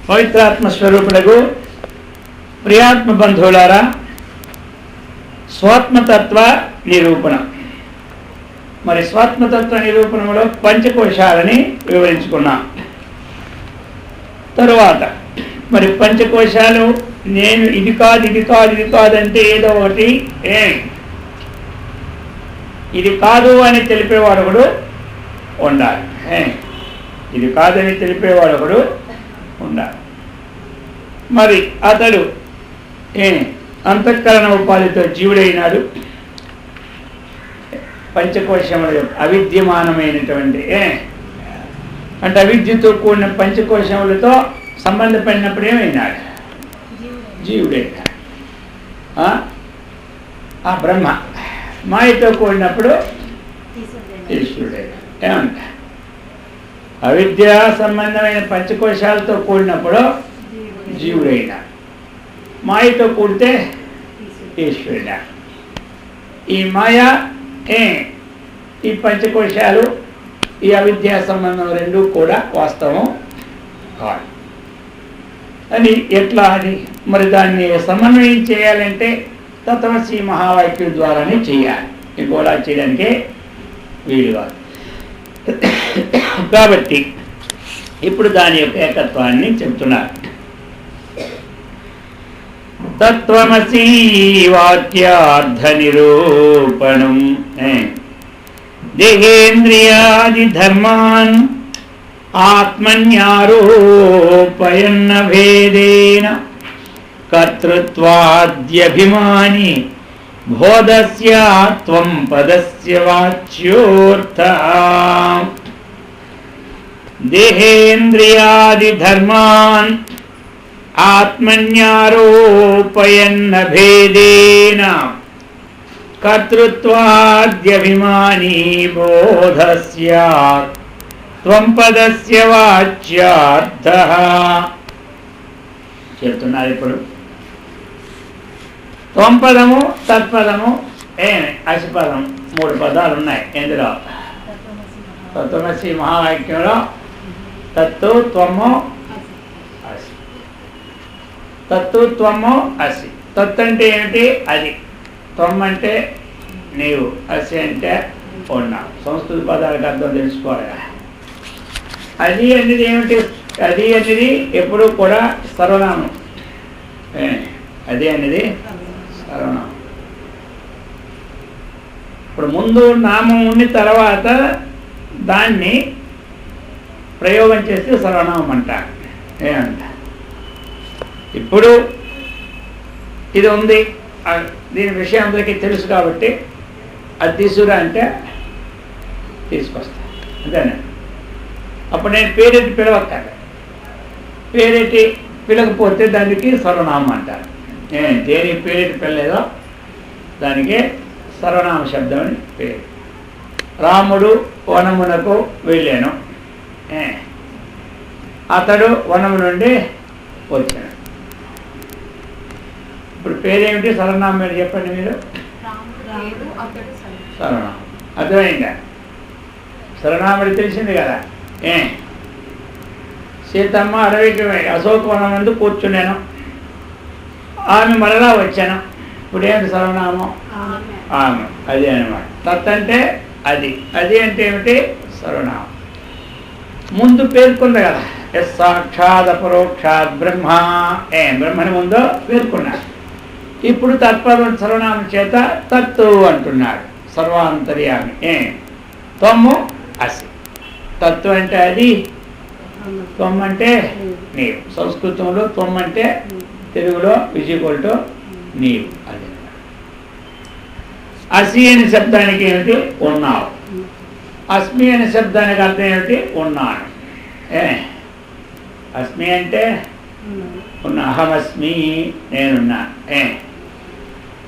పవిత్రాత్మ స్వరూపులకు ప్రియాత్మ బంధువులారా, స్వాత్మతత్వ నిరూపణ. మరి స్వాత్మతత్వ నిరూపణలో పంచకోశాలని వివరించుకున్నాం. తరువాత మరి పంచకోశాలు నేను ఇది కాదు ఇది కాదు ఇది కాదంటే ఏదో ఒకటి ఇది కాదు అని తెలిపేవాడు ఒకడు ఉండాలి. ఇది కాదని తెలిపేవాడు ఒకడు ఉండాలి. మరి అతడు అంతఃకరణ ఉపాధితో జీవుడైనాడు. పంచకోశముల అవిద్యమానమైనటువంటి అంటే అవిద్యతో కూడిన పంచకోశములతో సంబంధపడినప్పుడు ఏమైనాడు? జీవుడైనాడు. ఆ బ్రహ్మ మాయతో కూడినప్పుడు ఈశ్వరుడైనాడు. ఏమంట అవిద్యా సంబంధమైన పంచకోశాలతో కూడినప్పుడు జీవుడైనాడు, మాయతో కూడితే ఈశ్వరుడా. ఈ మాయ ఈ పంచకోశాలు ఈ అవిద్యా సంబంధం రెండూ కూడా వాస్తవం కాదు అని ఎట్లా అది మరి దాన్ని సమన్వయం చేయాలంటే తత్వమసి మహావాక్యం ద్వారానే చేయాలి. ఇంకోలా చేయడానికే వీలు కాదు. కాబట్టి ఇప్పుడు దాని యొక్క ఏకత్వాన్ని చెప్తున్నారు. తత్వమసి వాక్యార్థ నిరూపణం దేహేంద్రియాది ధర్మాన్ ఆత్మన్యారోపయన్న భేదేన కర్తృత్వాద్యభిమాని బోధస్య త్వం పదస్య వాచ్యోర్థః. దేహేంద్రియాది ధర్మాన్ ఆత్మన్యారోపయన్న భేదేన కర్తృత్వాద్యభిమాని బోధస్య త్వం పదస్య వాచ్యార్థః. చెప్తున్నారు ఇప్పుడు. త్వం పదము తత్పదము అసిపదం 3 పదాలు ఉన్నాయి. ఎందులో? తత్వమసి మహావాక్యంలో తత్తు త్వము అసి. తత్తు త్వము అసి. తత్ అంటే ఏమిటి? అది. త్వం అంటే నీవు, అసి అంటే ఉన్నావు. సంస్కృత పదాలకు అర్థం తెలుసుకోవాలి. అది అనేది ఏమిటి? అది అనేది ఎప్పుడు కూడా సర్వనామం. అది అనేది సర్వనామం. ఇప్పుడు ముందు నామం ఉండి తర్వాత దాన్ని ప్రయోగం చేస్తే సర్వనామం అంటారు. ఏమంట ఇప్పుడు ఇది ఉంది, దీని విషయం అందరికీ తెలుసు కాబట్టి అది తీసుకురా అంటే తీసుకొస్తా, అంతేనా? అప్పుడు నేను పేరెట్టి పిలవక్కర్లే. పేరెట్టి పిలకపోతే దానికి సర్వనామం అంటారు. దేనికి పేరెట్టి పిల్లలేదో దానికి సర్వనామ శబ్దం అని పేరు. రాముడు వనమునకు వెళ్ళాను, అతడు వనము నుండి వచ్చాడు. ఇప్పుడు పేరేమిటి? సర్వనామం ఏంటి చెప్పండి మీరు? సర్వనామం. అర్థమైందా? సర్వనామం తెలిసింది కదా. సీతమ్మ అడవికి అశోకవనం ముందు కూర్చున్నాను, ఆమె మరలా వచ్చాను. ఇప్పుడు ఏంటి సర్వనామం? ఆమె. అది అనమాట. తత్ అంటే అది. అది అంటే ఏమిటి? సర్వనామం. ముందు పేర్కొంది కదా, సాక్షాత్ పరోక్షాత్ బ్రహ్మ. బ్రహ్మని ముందు పేర్కొన్నాడు. ఇప్పుడు తత్పదం సర్వనామం చేత తత్తు అంటున్నాడు. సర్వాంతర్యామి. త్వము అసి. తత్వం అంటే అది, త్వం అంటే నీవు. సంస్కృతంలో త్వం అంటే తెలుగులో విజయకొల్టు నీవు. అది అసి అనే శబ్దానికి ఏమిటి? ఉన్నావు. అస్మి అనే శబ్దానికి అర్థం ఏమిటి? ఉన్నాను. అస్మి అంటే ఉన్నా. అహమస్మి, నేనున్నా.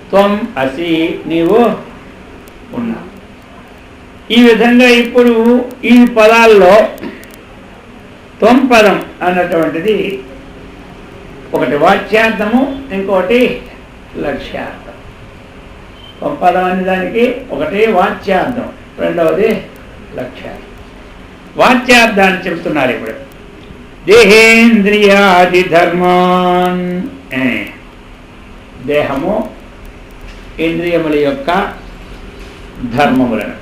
త్వం అసి, నీవు ఉన్నావు. ఈ విధంగా ఇప్పుడు ఈ పదాల్లో త్వం పదం అన్నటువంటిది ఒకటి వాచ్యార్థము, ఇంకోటి లక్ష్యార్థం. త్వం పదం అనే దానికి ఒకటి వాచ్యార్థం, రెండవది లక్ష్యార్థం. వాచ్యార్థాన్ని చెప్తున్నారు ఇప్పుడు. దేహేంద్రియాది ధర్మాన్. దేహము ఇంద్రియముల యొక్క ధర్మములను.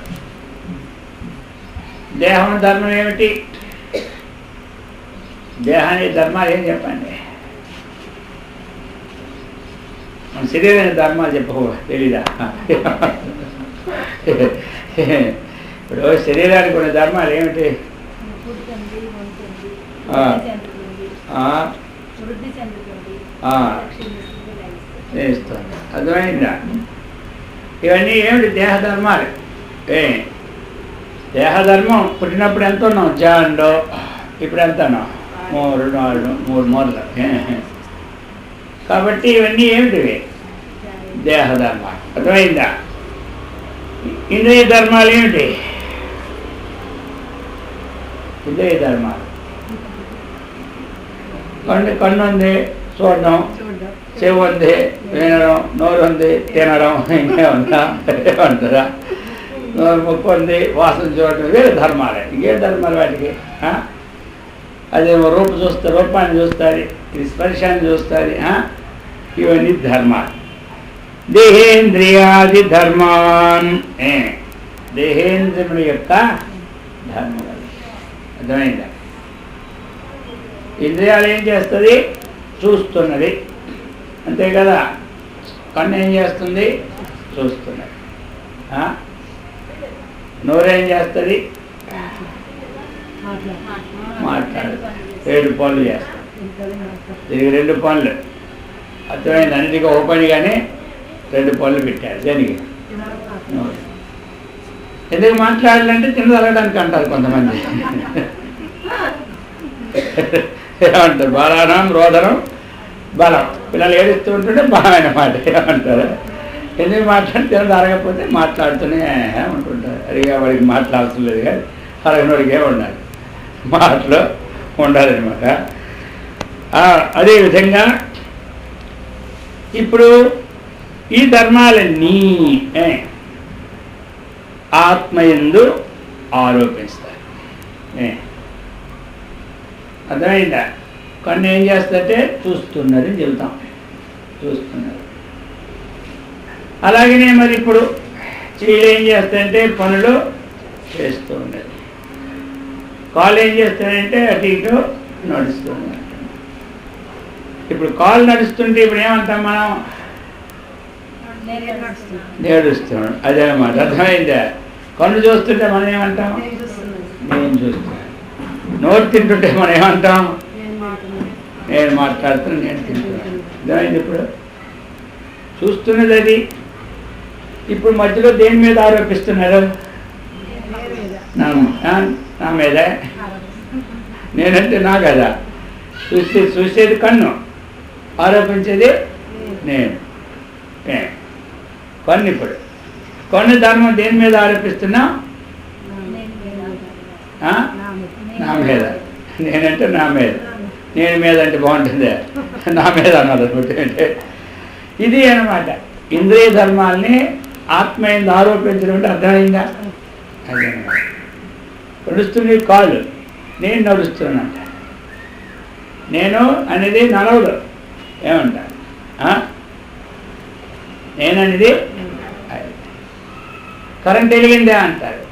దేహం ధర్మం ఏమిటి? దేహానికి ధర్మాలు ఏం చెప్పండి? మన శరీరానికి ధర్మాలు చెప్పు, తెలీదా? ఇప్పుడు శరీరానికి ఉన్న ధర్మాలు ఏమిటి? అర్థమైందా? ఇవన్నీ ఏమిటి? దేహధర్మాలు. దేహధర్మం పుట్టినప్పుడు ఎంత ఉన్నాం? జాన్లో. ఇప్పుడు ఎంత ఉన్నాం? 3 మూరలు. కాబట్టి ఇవన్నీ ఏమిటివి? దేహధర్మాలు. అర్థమైందా? ఇంద్రియ ధర్మాలు ఏమిటి? ఇంద్రియ ధర్మాలు కన్ను ఉంది, చూడడం. చెవి ఉంది, వినడం. నోరు ఉంది, తినడం. ఇంకేముందా? ఏమంటారా? నోరు ముక్కు ఉంది, వాసన చూడటం. వేరే ధర్మాలే. ఇంకే ధర్మాలు వాటికి? అదేమో రూపాన్ని చూస్తారు, ఇది స్పర్శాన్ని చూస్తారు. ఇవన్నీ ధర్మాలు. దేహేంద్రియాది ధర్మాన్. దేహేంద్రియముల యొక్క ధర్మాలు. అర్థమైందా? ఇంద్రియాలు ఏం చేస్తుంది? చూస్తున్నది. అంతే కదా? కన్ను ఏం చేస్తుంది? చూస్తున్నది. నోరేం చేస్తుంది? మాట్లాడు. 7 పనులు చేస్తుంది. దీనికి 2 పనులు. అర్థమైంది? అన్నిటికీ ఒక పని, కానీ 2 పనులు పెట్టారు. దేనికి? ఎందుకు మాట్లాడాలంటే తినదలగడానికి అంటారు కొంతమంది. ఏమంటారు? బలానం రోదనం బలం. పిల్లలు ఏడుస్తూ ఉంటుంటే బలమైన మాట. ఏమంటారు? ఎందుకు మాట్లాడితే అరగకపోతే మాట్లాడుతూనే ఉంటుంటారు. అడిగా వాడికి మాట్లాడాల్సిన లేదు, కానీ అరగనోడికి ఏముండాలి? మాటలు ఉండాలన్నమాట. అదేవిధంగా ఇప్పుడు ఈ ధర్మాలన్నీ ఆత్మయందు ఆరోపిస్తారు. అర్థమైందా? కన్ను ఏం చేస్తుంటే చూస్తున్నది చెబుతాం, చూస్తున్నారు. అలాగనే మరి ఇప్పుడు చెయ్యి ఏం చేస్తాయంటే పనులు చేస్తూ ఉన్నది. కాలు ఏం చేస్తాడంటే అటు ఇటు నడుస్తుంది. ఇప్పుడు కాలు నడుస్తుంటే ఇప్పుడు ఏమంటాం మనం? నేడుస్తున్నాడు. అదేనమాట. అర్థమైందా? కన్ను చూస్తుంటే మనం ఏమంటాం? నేను చూస్తున్నాను. నోరు తింటుంటే మనం ఏమంటాం? నేను మాట్లాడుతున్నాను, నేను తింటున్నాను. అర్థమైంది? ఇప్పుడు చూస్తున్నది అది. ఇప్పుడు మధ్యలో దేని మీద ఆరోపిస్తున్నారు? నా మీద. నేనంటే నా కదా. చూసేది కన్ను, ఆరోపించేది నేను. కన్ను. ఇప్పుడు కన్ను ధర్మం దేని మీద ఆరోపిస్తున్నా? నా మీద. నేనంటే నా మీద. నేను మీద అంటే బాగుంటుందే, నా మీద అన్నారు అంటే. ఇది అన్నమాట. ఇంద్రియ ధర్మాల్ని ఆత్మయందు ఆరోపించడం అంటే అర్థమైందా? అదేనమాట. నడుస్తుంది కాళ్ళు, నేను నడుస్తున్నానంట. నేను అనేది నడవడు. ఏమంటారు? నేననేది కరెంట్ వెలిగిందే అంటారు.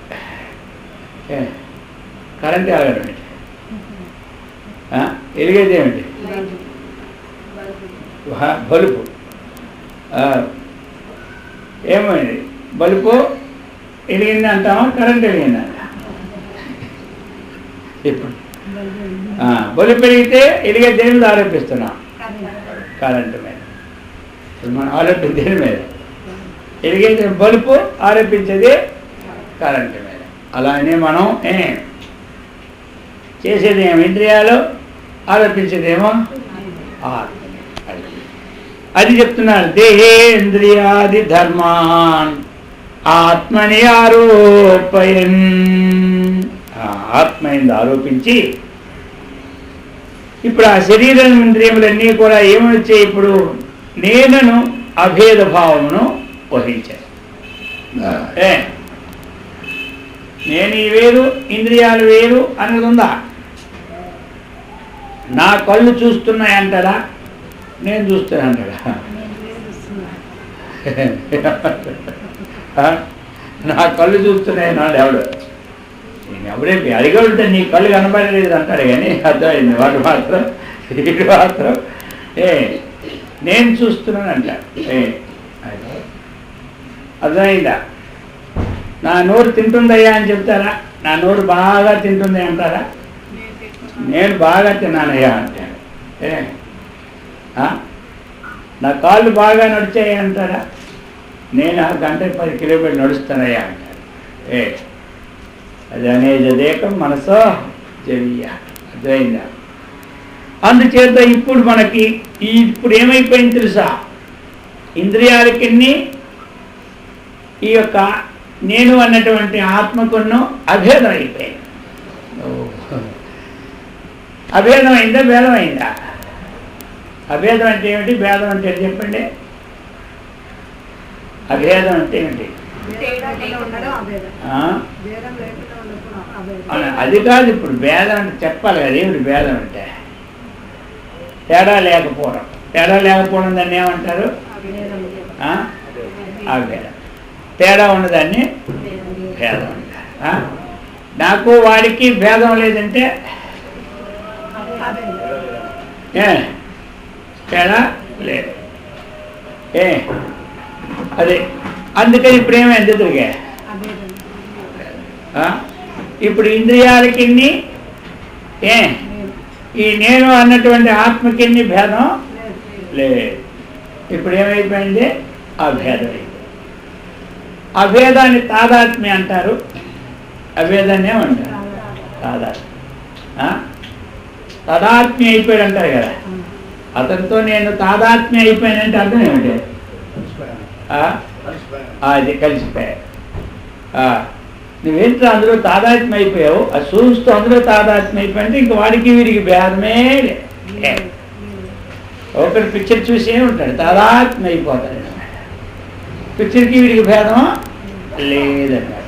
కరెంట్ వెలగడం ఏంటి? వెలిగేది ఏమిటి? బలుపు. ఏమైంది? బలుపు వెలిగింది అంటామా? కరెంట్ వెలిగింది అంట. ఇప్పుడు బలుపు వెలిగితే వెలిగే దేని మీద ఆరోపిస్తున్నాం? కరెంటు మీద. మనం ఆరోపించేది దేని మీద? వెలిగే బలుపు, ఆరోపించేది కరెంటు మీద. అలానే మనం చేసేదేమో ఇంద్రియాలు, ఆరోపించేదేమో ఆత్మ. అది చెప్తున్నారు. దేహేంద్రియాది ధర్మాన్ ఆత్మని ఆరోపయన్. ఆత్మని ఆరోపించి ఇప్పుడు ఆ శరీరం ఇంద్రియములన్నీ కూడా ఏమొచ్చాయి? ఇప్పుడు నేనను అభేద భావమును వహించాను. నేను ఈ వేరు, ఇంద్రియాలు వేరు అన్నది ఉందా? నా కళ్ళు చూస్తున్నాయి అంటాడా, నేను చూస్తున్నా అంటాడా? నా కళ్ళు చూస్తున్నాయి నాడు ఎవడు, నేను ఎవరేమి అడిగడుంటే నీ కళ్ళు కనబడలేదు అంటాడు. కానీ అర్థమైంది వాడు మాత్రం, వీడు మాత్రం నేను చూస్తున్నాను అంటాడు. అర్థమైందా? నా నోరు తింటుందయ్యా అని చెప్తారా? నా నోరు బాగా తింటుంది అంటారా? నేను బాగా తిన్నానయ్యా అంటాడు. నా కాళ్ళు బాగా నడిచాయి అంటారా? నేను గంటకి 10 కిలోమీటర్లు నడుస్తానయ్యా అంటాడు. అది అనేది దేకం మనసో చెయ్య. అర్థమైందా? అందుచేత ఇప్పుడు మనకి ఇప్పుడు ఏమైపోయింది తెలుసా, ఇంద్రియాలకి ఈ యొక్క నేను అన్నటువంటి ఆత్మకును అభేదం అయిపోయింది. అభేదం అయిందా భేదం అయిందా? అభేదం అంటే ఏమిటి, భేదం అంటే చెప్పండి. అభేదం అంటే ఏమిటి? అది కాదు, ఇప్పుడు భేదం అంటే చెప్పాలి కదా. ఏమిటి భేదం అంటే? తేడా లేకపోవడం. తేడా లేకపోవడం దాన్ని ఏమంటారు? అభేదం. తేడా ఉన్నదాన్ని భేదం అంటారు. నాకు వాడికి భేదం లేదంటే తేడా లేదు. అదే అందుకని ఇప్పుడు ఏమైంది ఎదురుగా, ఇప్పుడు ఇంద్రియాలకి ఈ నేను అన్నటువంటి ఆత్మకి భేదం లేదు. ఇప్పుడు ఏమైపోయింది? అభేదం. అభేదాన్ని తాదాత్మ్యం అంటారు. అభేదాన్ని ఏమంటారు? తాదాత్మ్యం. తాదాత్మ్యం అయిపోయాడు అంటారు కదా. అతనితో నేను తాదాత్మ్యం అయిపోయానంటే అర్థం ఏమిటి? అది కలిసిపోయా. నువ్వేంటో అందులో తాదాత్మ్యం అయిపోయావు, అది చూస్తూ అందులో తాదాత్మ్యం అయిపోయింటే ఇంక వాడికి వీడికి భేదమే లేదు. ఒకటి పిక్చర్ చూసి ఏముంటాడు? తాదాత్మ్యం అయిపోతాడు. పిక్చర్కి వీడికి భేదం లేదన్నాడు.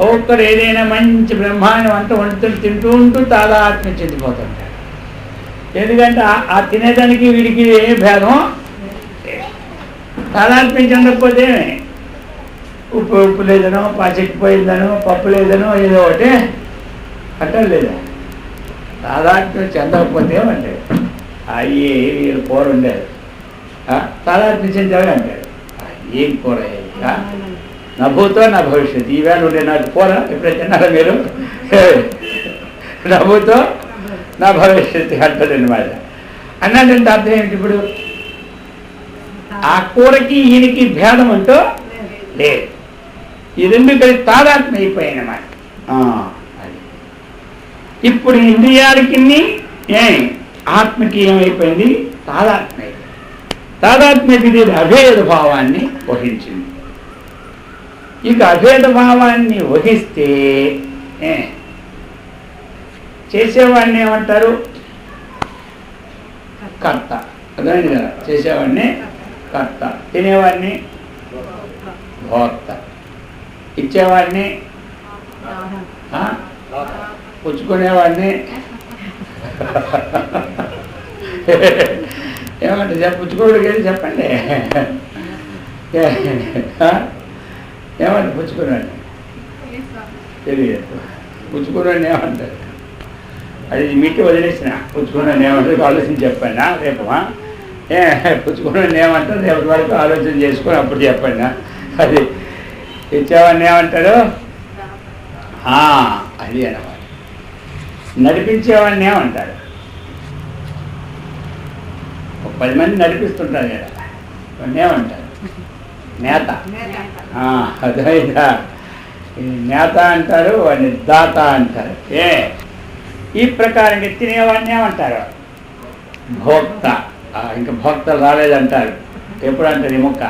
ఒక్కడు ఏదైనా మంచి బ్రహ్మాండం అంతా వండుతుని తింటూ ఉంటూ తాదాత్మ్యం చెందిపోతుంటాడు. ఎందుకంటే ఆ తినేదానికి వీడికి ఏ భేదం తాదాత్మ్యం చెందకపోతే ఉప్పు లేదనో, పాచెక్కిపోయిందనో, పప్పు లేదనో ఏదో ఒకటి అంటారు లేదా? తాదాత్మ్యం చెందకపోతే అంటే అయ్యే వీళ్ళు కూర ఉండేది, తాదాత్మ్యం చెందేవాడు అంటాడు ఏం కూర నభూతో నా భవిష్యత్తు. ఈవేళ ఉండే నాకు కూర ఎప్పుడైతే తిన్నారా మీరు? నభూతో నా భవిష్యత్తు అంటాడు అనమాట. అన్నాడంటే అర్థం ఏమిటి? ఇప్పుడు ఆ కూరకి ఈయనకి భేదం అంటూ లేదు. ఈ రెండు కలిసి తాదాత్మ్యం అయిపోయాయన్నమాట. ఇప్పుడు ఇంద్రియాలకి ఆత్మకి ఏమైపోయింది? తాదాత్మ్యం అయిపోయింది. తాదాత్మ్యకి అభేద భావాన్ని వహించింది. ఇక అభేద భావాన్ని వహిస్తే చేసేవాడిని ఏమంటారు? కర్త. అర్థమైంది కదా? చేసేవాడిని కర్త, తినేవాడిని భోక్త, ఇచ్చేవాడిని, పుచ్చుకునేవాడిని ఏమంటే పుచ్చుకోవడానికి వెళ్ళి చెప్పండి. ఏమంటే పుచ్చుకున్నాడు తెలియదు. పుచ్చుకున్నాడు ఏమంటారు? అది మీకు వదిలేసిన. పుచ్చుకున్నాను ఏమంటారు ఆలోచించి చెప్పండి. రేపు పుచ్చుకున్నాను ఏమంటారు రేపటి వరకు ఆలోచన చేసుకొని అప్పుడు చెప్పండి. అది ఇచ్చేవాడిని ఏమంటాడు? అది అన్నమాట. నడిపించేవాడిని ఏమంటారు? 10 మంది నడిపిస్తుంటారు కదా, వాడిని ఏమంటారు? నేత. అర్థమైందా? నేత అంటారు, వాడిని దాత అంటారు. ఈ ప్రకారంగా తినేవాడిని ఏమంటారు? భోక్త. ఇంకా భోక్తలు రాలేదంటారు. ఎప్పుడు అంటారు ఈ ముక్క?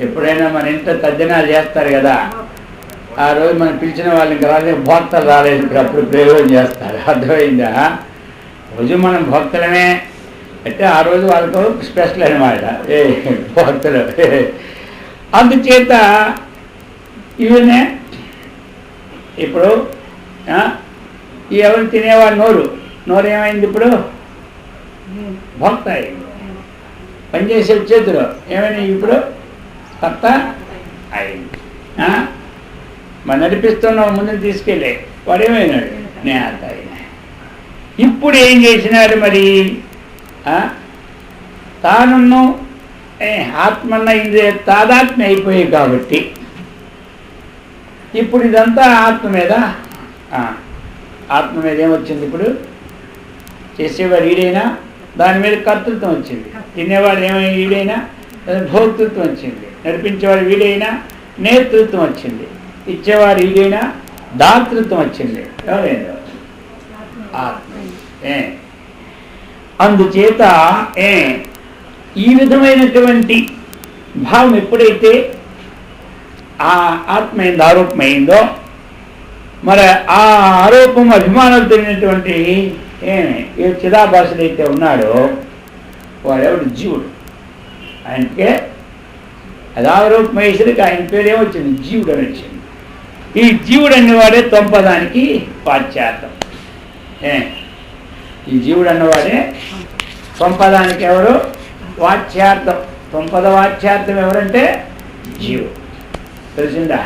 ఎప్పుడైనా మన ఇంట్లో తద్దినాలు చేస్తారు కదా, ఆ రోజు మనం పిలిచిన వాళ్ళు ఇంకా రాలేదు, భోక్తలు రాలేదు, అప్పుడు ప్రయోగం చేస్తారు. అర్థమైందా? రోజు మనం భక్తులమే అంటే ఆ రోజు వాళ్ళకు స్పెషల్ అనమాట భక్తులు. అందుచేత ఇవనే ఇప్పుడు ఈ ఎవరు తినేవాడు నోరు ఏమైంది ఇప్పుడు? భక్త అయింది. పనిచేసే చేతులు ఏమైనా ఇప్పుడు కర్త అయింది. మరి నడిపిస్తున్నావు ముందుకు తీసుకెళ్ళి వాడేమైనాడు? నేత అయినా. ఇప్పుడు ఏం చేసినాడు మరి? తానున్ను ఆత్మన్న ఇంద్రియ తాదాత్మ్య అయిపోయాయి కాబట్టి ఇప్పుడు ఇదంతా ఆత్మ మీద ఏమొచ్చింది? ఇప్పుడు చేసేవాడు ఈడైనా దాని మీద కర్తృత్వం వచ్చింది. తినేవాడు ఏమైనా ఈడైనా భోక్తృత్వం వచ్చింది. నడిపించేవాడు వీడైనా నేతృత్వం వచ్చింది. ఇచ్చేవాడు ఈడైనా దాతృత్వం వచ్చింది. ఎవరైనా ఆత్మ. అందుచేత ఈ విధమైనటువంటి భావం ఎప్పుడైతే ఆ ఆత్మ ఆరోపమైందో మరి ఆ ఆరోపం అభిమానాలు తెలియనటువంటి ఏ చిదాభాషుడైతే ఉన్నాడో వాడెవడు? జీవుడు. ఆయనకే అది ఆరోపమయ్యేసరికి ఆయన పేరు ఏమొచ్చింది? జీవుడు అని వచ్చింది. ఈ జీవుడు అన్నవాడే తొంపదానికి వాచ్యార్థం. ఈ జీవుడు అన్నవాడే తొంపదానికి ఎవరు? వాచ్యార్థం. తొంపద వాచ్యార్థం ఎవరంటే జీవుడు. తెలిసిందా?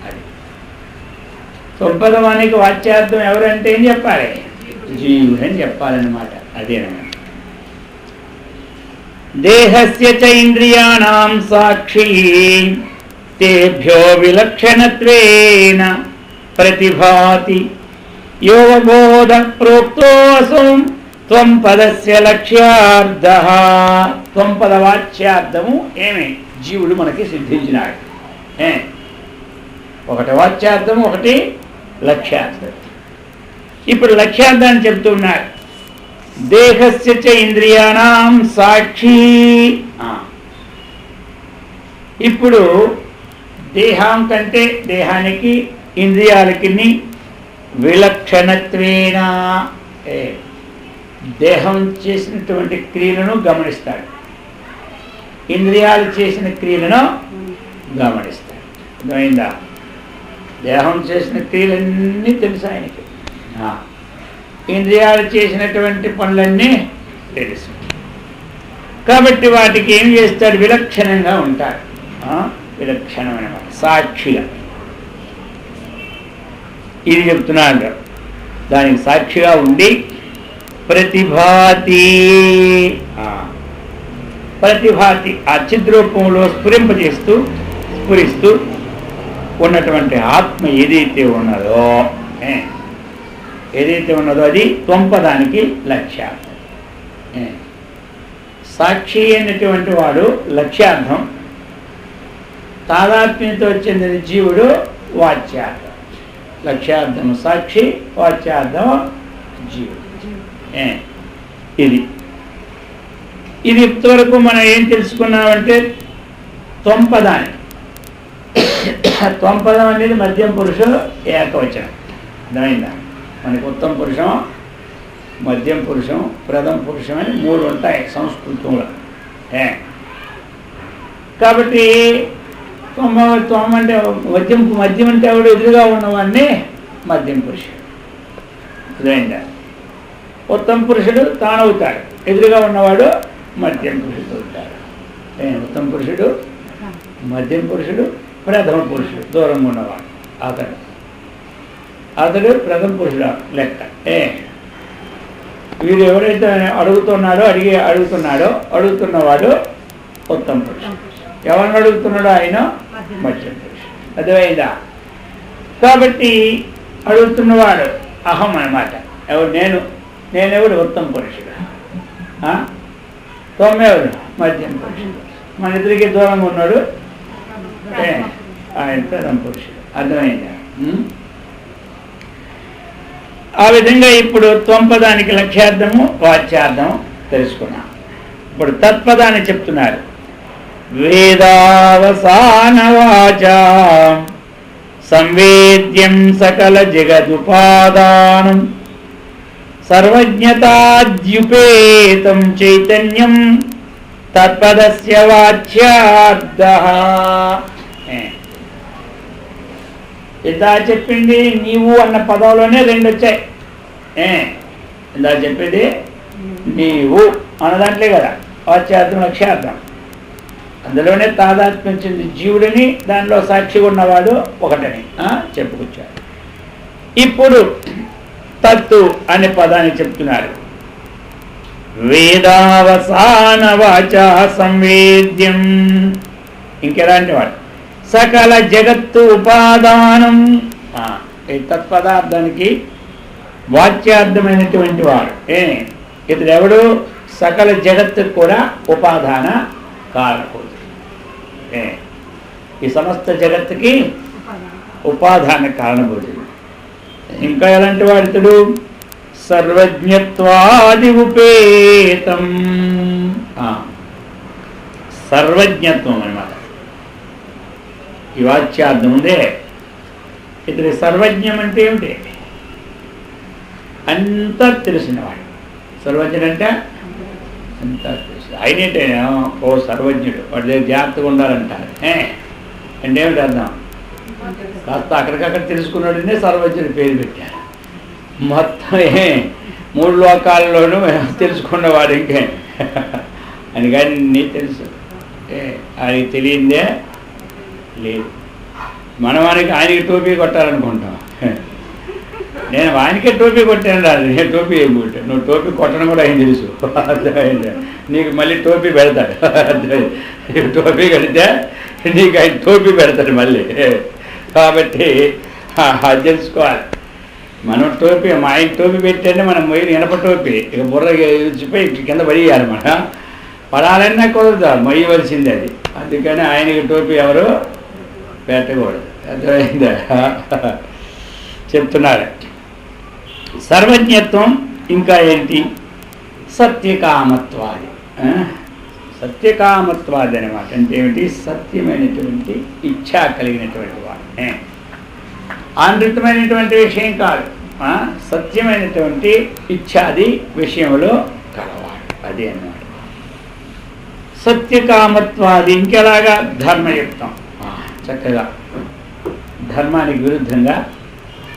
అది తొంపదవానికి వాచ్యార్థం ఎవరంటే ఏం చెప్పాలి? జీవుడు అని చెప్పాలన్నమాట. అదేనమాట. దేహస్య చ ఇంద్రియాణం సాక్షి తేభ్యో విలక్షణత్వేన ప్రతిభాతి యోగబోధ ప్రోక్తోऽసౌ త్వం పదస్య లక్ష్యార్థః. త్వంపద వాచ్యార్థము ఏమి? జీవుడు మనకి సిద్ధించినాడు. ఒకటి వాచ్యార్థం, ఒకటి లక్ష్యార్థం. ఇప్పుడు లక్ష్యార్థాన్ని చెప్తున్నాడు. దేహస్య చ ఇంద్రియాణం సాక్షి. ఇప్పుడు దేహం కంటే దేహానికి ఇంద్రియాలకి విలక్షణత్వేన దేహం చేసినటువంటి క్రియలను గమనిస్తాడు, ఇంద్రియాలు చేసిన క్రియలను గమనిస్తాడు. అర్థమైందా? దేహం చేసిన క్రియలన్నీ తెలుసు ఆయనకి, ఇంద్రియాలు చేసినటువంటి పనులన్నీ తెలుసు. కాబట్టి వాటికి ఏం చేస్తాడు? విలక్షణంగా ఉంటాడు. విలక్షణమైన సాక్షిగా. ఇది చెప్తున్నాడు. దానికి సాక్షిగా ఉండి ప్రతిభాతి ఆ చిద్రూపంలో స్ఫురిస్తూ ఉన్నటువంటి ఆత్మ ఏదైతే ఉన్నదో అది త్వంపదానికి లక్ష్యార్థం. సాక్షి అయినటువంటి వాడు లక్ష్యార్థం, తాదాత్మ్యంతో చెందిన జీవుడు వాచ్యార్థం. లక్ష్యార్థం సాక్షి, వాచ్యార్థం జీవుడు. ఇది ఇంతవరకు మనం ఏం తెలుసుకున్నామంటే త్వంపదాన్ని. త్వంపదం అనేది మధ్యం పురుషులు ఏకవచనం. అర్థమైందా? మనకి ఉత్తమ పురుషం, మధ్యం పురుషం, ప్రథమ పురుషం అని 3 ఉంటాయి సంస్కృతంలో. కాబట్టి త్వం అంటే మద్యం అంటే ఎవడు? ఎదురుగా ఉన్నవాడిని మద్యం పురుషుడు. అర్థమైందా? ఉత్తమ పురుషుడు తానవుతాడు, ఎదురుగా ఉన్నవాడు మద్యం పురుషుడు అవుతాడు. ఉత్తమ పురుషుడు, మద్యం పురుషుడు, ప్రథమ పురుషుడు దూరంగా ఉన్నవాడు అతడు ప్రథమ పురుషుడు లెక్క. వీడు ఎవరైతే అడుగుతున్నవాడు ఉత్తమ పురుషుడు. ఎవరిని అడుగుతున్నాడో ఆయన మధ్యం పురుషుడు. అర్థమైందా? కాబట్టి అడుగుతున్నవాడు అహం అన్నమాట. నేనెవడు? ఉత్తమ పురుషుడు. తొమ్మెవడు? మధ్యం పురుషుడు. మన ఇద్దరికి దూరంగా ఉన్నాడు ఆయన ప్రథమ పురుషుడు. అర్థమైందా? ఆ విధంగా ఇప్పుడు త్వంపదానికి లక్ష్యార్థము, వాచ్యార్థము తెలుసుకున్నాం. ఇప్పుడు తత్పదాన్ని చెప్తున్నారు. వేదావసానవాచా సంవేద్యం సకల జగదుపాదానం సర్వజ్ఞతాద్యుపేతం చైతన్యం తత్పదస్య వాచ్యార్థః. ఇందా చెప్పింది నీవు అన్న పదంలోనే రెండు వచ్చాయి. ఇందా చెప్పింది నీవు అన్న దాంట్లే కదా వాచ్యార్థం లక్ష్యార్థం, అందులోనే తాదాత్మ్యం చెంది జీవుడిని దానిలో సాక్షిగా ఉన్నవాడు ఒకటని చెప్పుకొచ్చాడు. ఇప్పుడు తత్తు అనే పదాన్ని చెప్తున్నారు. వేదావసాన వాచా సంవేద్యం, ఇంకెలాంటి వాడు సకల జగత్తు ఉపాదానం. ఈ తత్పదార్థానికి వాచ్యార్థమైనటువంటి వాడు ఇతడెవడు? సకల జగత్తుకు కూడా ఉపాదాన కారకుడు. ఈ సమస్త జగత్తుకి ఉపాదాన కారణభూతుడు. ఇంకా ఎలాంటి వాడు ఇతడు? సర్వజ్ఞత్వాది ఉపేతం. సర్వజ్ఞత్వం అన్నమాట ఈ వాచ్యార్థం ఉందే. ఇతడి సర్వజ్ఞం అంటే ఏమిటి? అంతా తెలిసినవాడు. సర్వజ్ఞుడు అంటే అంతా తెలుసు. అయినట్టే ఓ సర్వజ్ఞుడు, వాడి దగ్గర జాగ్రత్తగా ఉండాలంటారు. అంటే ఏమిటి అర్థం? కాస్త అక్కడికక్కడ తెలుసుకున్నాడనే సర్వజ్ఞుడి పేరు పెట్టారు. మొత్తం 3 లోకాల్లోనూ తెలుసుకున్నవాడు ఇంకే అని. కానీ నీ తెలుసు, ఆయనకి తెలియందే లేదు. మనం ఆయనకి టోపీ కొట్టాలనుకుంటాం. నేను ఆయనకే టోపీ కొట్టాను రాదు, నేను టోపీ ఏం కొట్టాను. నువ్వు టోపీ కొట్టడం కూడా ఆయన తెలుసు. నీకు మళ్ళీ టోపీ పెడతాడు. టోపీ కడితే నీకు ఆయన టోపీ పెడతాడు మళ్ళీ. కాబట్టి అది తెలుసుకోవాలి. మనం టోపీ మా ఆయన టోపీ పెట్టంటే మనం మొయ్యి ఇనప టోపీ ఇక బుర్ర ఇచ్చిపోయి కింద పడియాలి. మనం పడాలన్నా కుదరదు, మొయ్యవలసిందే అది. అందుకని ఆయనకి టోపీ ఎవరు పెట్టకూడదు. అర్థమైందా? చెప్తున్నారు. సర్వజ్ఞత్వం ఇంకా ఏంటి? సత్యకామత్వాది. సత్యకామత్వాది అనమాట. అంటే ఏమిటి? సత్యమైనటువంటి ఇచ్ఛ కలిగినటువంటి వాడు. ఆనృతమైనటువంటి విషయం కాదు, సత్యమైనటువంటి ఇచ్ఛాది విషయంలో కలవాడు. అది అన్నమాట సత్యకామత్వాది. ఇంకెలాగా? ధర్మయుక్తం, చక్కగా ధర్మానికి విరుద్ధంగా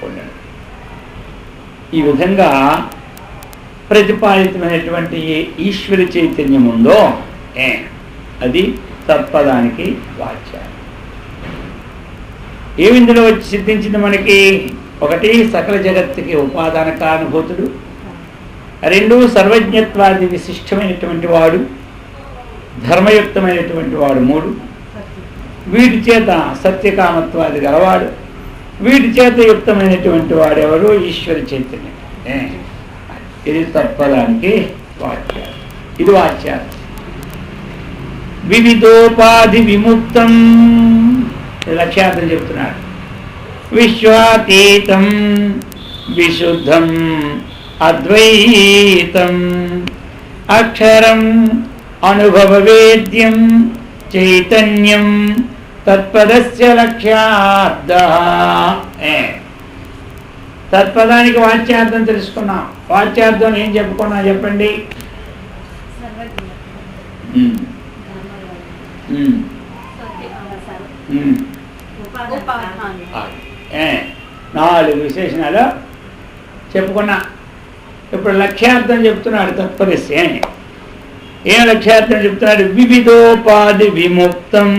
ఉండడం. ఈ విధంగా ప్రతిపాదితమైనటువంటి ఏ ఈశ్వర చైతన్యం ఉందో అది తత్పదానికి వాచ్యాలు. ఏమిందులో వచ్చి సిద్ధించింది మనకి? ఒకటి సకల జగత్తుకి ఉపాదాన కారణభూతుడు, 2 సర్వజ్ఞత్వాది విశిష్టమైనటువంటి వాడు, ధర్మయుక్తమైనటువంటి వాడు, 3 వీటి చేత సత్యకామత్వాది గలవాడు, వీటి చేత యుక్తమైనటువంటి వాడెవరు? ఈశ్వర చైతన్యం. ఇది తత్పదానికి వాచ్యాలు. ఇది వాచ్యాలు. వివిధోపాధి విముక్తం లక్ష్యార్థం చెప్తున్నాడు. విశ్వాతీతం విశుద్ధం అద్వైతం అక్షరం అనుభవవేద్యం చైతన్యం తత్పదస్య లక్ష్యార్థః. తత్పదానికి వాచ్యార్థం తెలుసుకున్నాం. వాచ్యార్థం ఏం చెప్పుకున్నా చెప్పండి? నాలుగు విశేషణాలు చెప్పుకున్నా. ఇప్పుడు లక్ష్యార్థం చెప్తున్నాడు. తత్పదస్య ఏం లక్ష్యార్థం చెప్తున్నాడు? వివిధోపాధి విముక్తం.